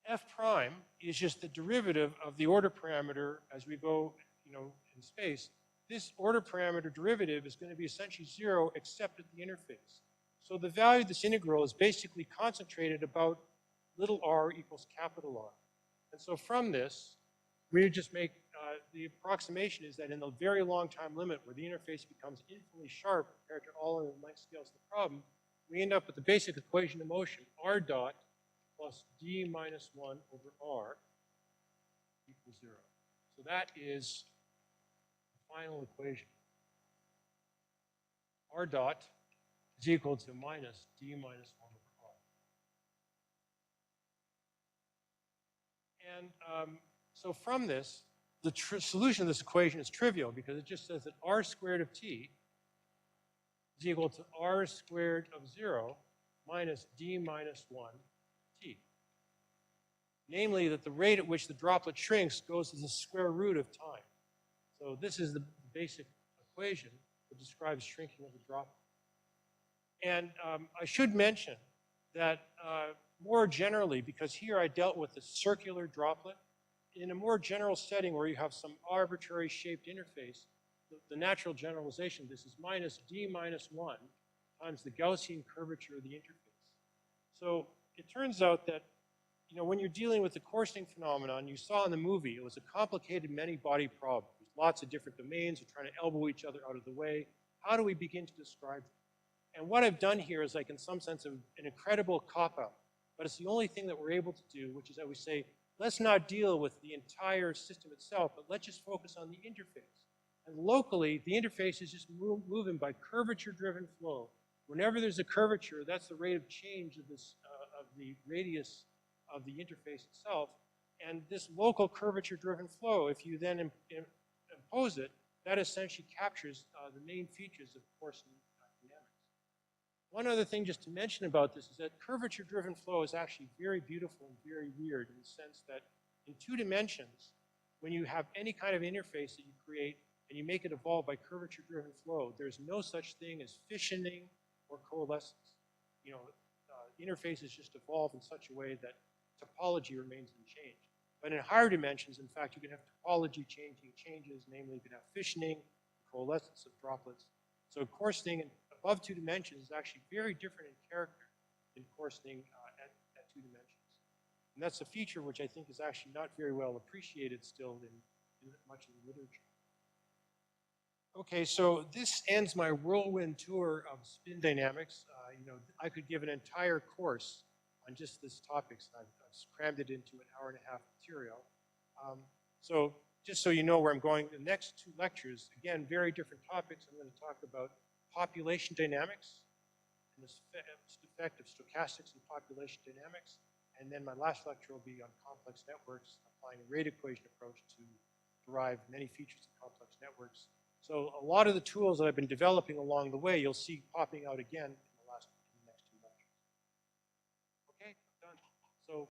F prime is just the derivative of the order parameter as we go, in space. This order parameter derivative is going to be essentially 0 except at the interface. So the value of this integral is basically concentrated about little r equals capital R. And so from this, we just make the approximation is that in the very long time limit where the interface becomes infinitely sharp compared to all of the length scales of the problem, we end up with the basic equation of motion, r dot plus d minus 1 over r equals 0. So that is the final equation. R dot is equal to minus d minus 1 over r. And so from this, the solution of this equation is trivial because it just says that r squared of t is equal to r squared of 0 minus d minus 1 t. Namely, that the rate at which the droplet shrinks goes as the square root of time. So this is the basic equation that describes shrinking of the droplet. And I should mention that more generally, because here I dealt with the circular droplet, in a more general setting where you have some arbitrary shaped interface, the natural generalization of this is minus d minus 1 times the Gaussian curvature of the interface. So it turns out that when you're dealing with the coarsening phenomenon, you saw in the movie, it was a complicated many-body problem. There's lots of different domains. We're trying to elbow each other out of the way. How do we begin to describe them? And what I've done here is, like, in some sense, an incredible cop-out. But it's the only thing that we're able to do, which is that we say, let's not deal with the entire system itself, but let's just focus on the interface. And locally, the interface is just moving by curvature-driven flow. Whenever there's a curvature, that's the rate of change of this, of the radius of the interface itself. And this local curvature-driven flow, if you then impose it, that essentially captures the main features of coarsening dynamics. One other thing just to mention about this is that curvature-driven flow is actually very beautiful and very weird in the sense that in 2 dimensions, when you have any kind of interface that you create and you make it evolve by curvature-driven flow, there's no such thing as fissioning or coalescence. Interfaces just evolve in such a way that topology remains unchanged. But in higher dimensions, in fact, you can have topology changing changes, namely you can have fissioning, coalescence of droplets. So coarsening above 2 dimensions is actually very different in character than coarsening at 2 dimensions. And that's a feature which I think is actually not very well appreciated still in much of the literature. Okay, so this ends my whirlwind tour of spin dynamics. I could give an entire course on just this topic. So I've crammed it into an hour-and-a-half material. So just so you know where I'm going, the next 2 lectures, again, very different topics. I'm going to talk about population dynamics and the effect of stochastics and population dynamics. And then my last lecture will be on complex networks, applying a rate equation approach to derive many features of complex networks. So a lot of the tools that I've been developing along the way, you'll see popping out again in the next 2 lectures. Okay, done. So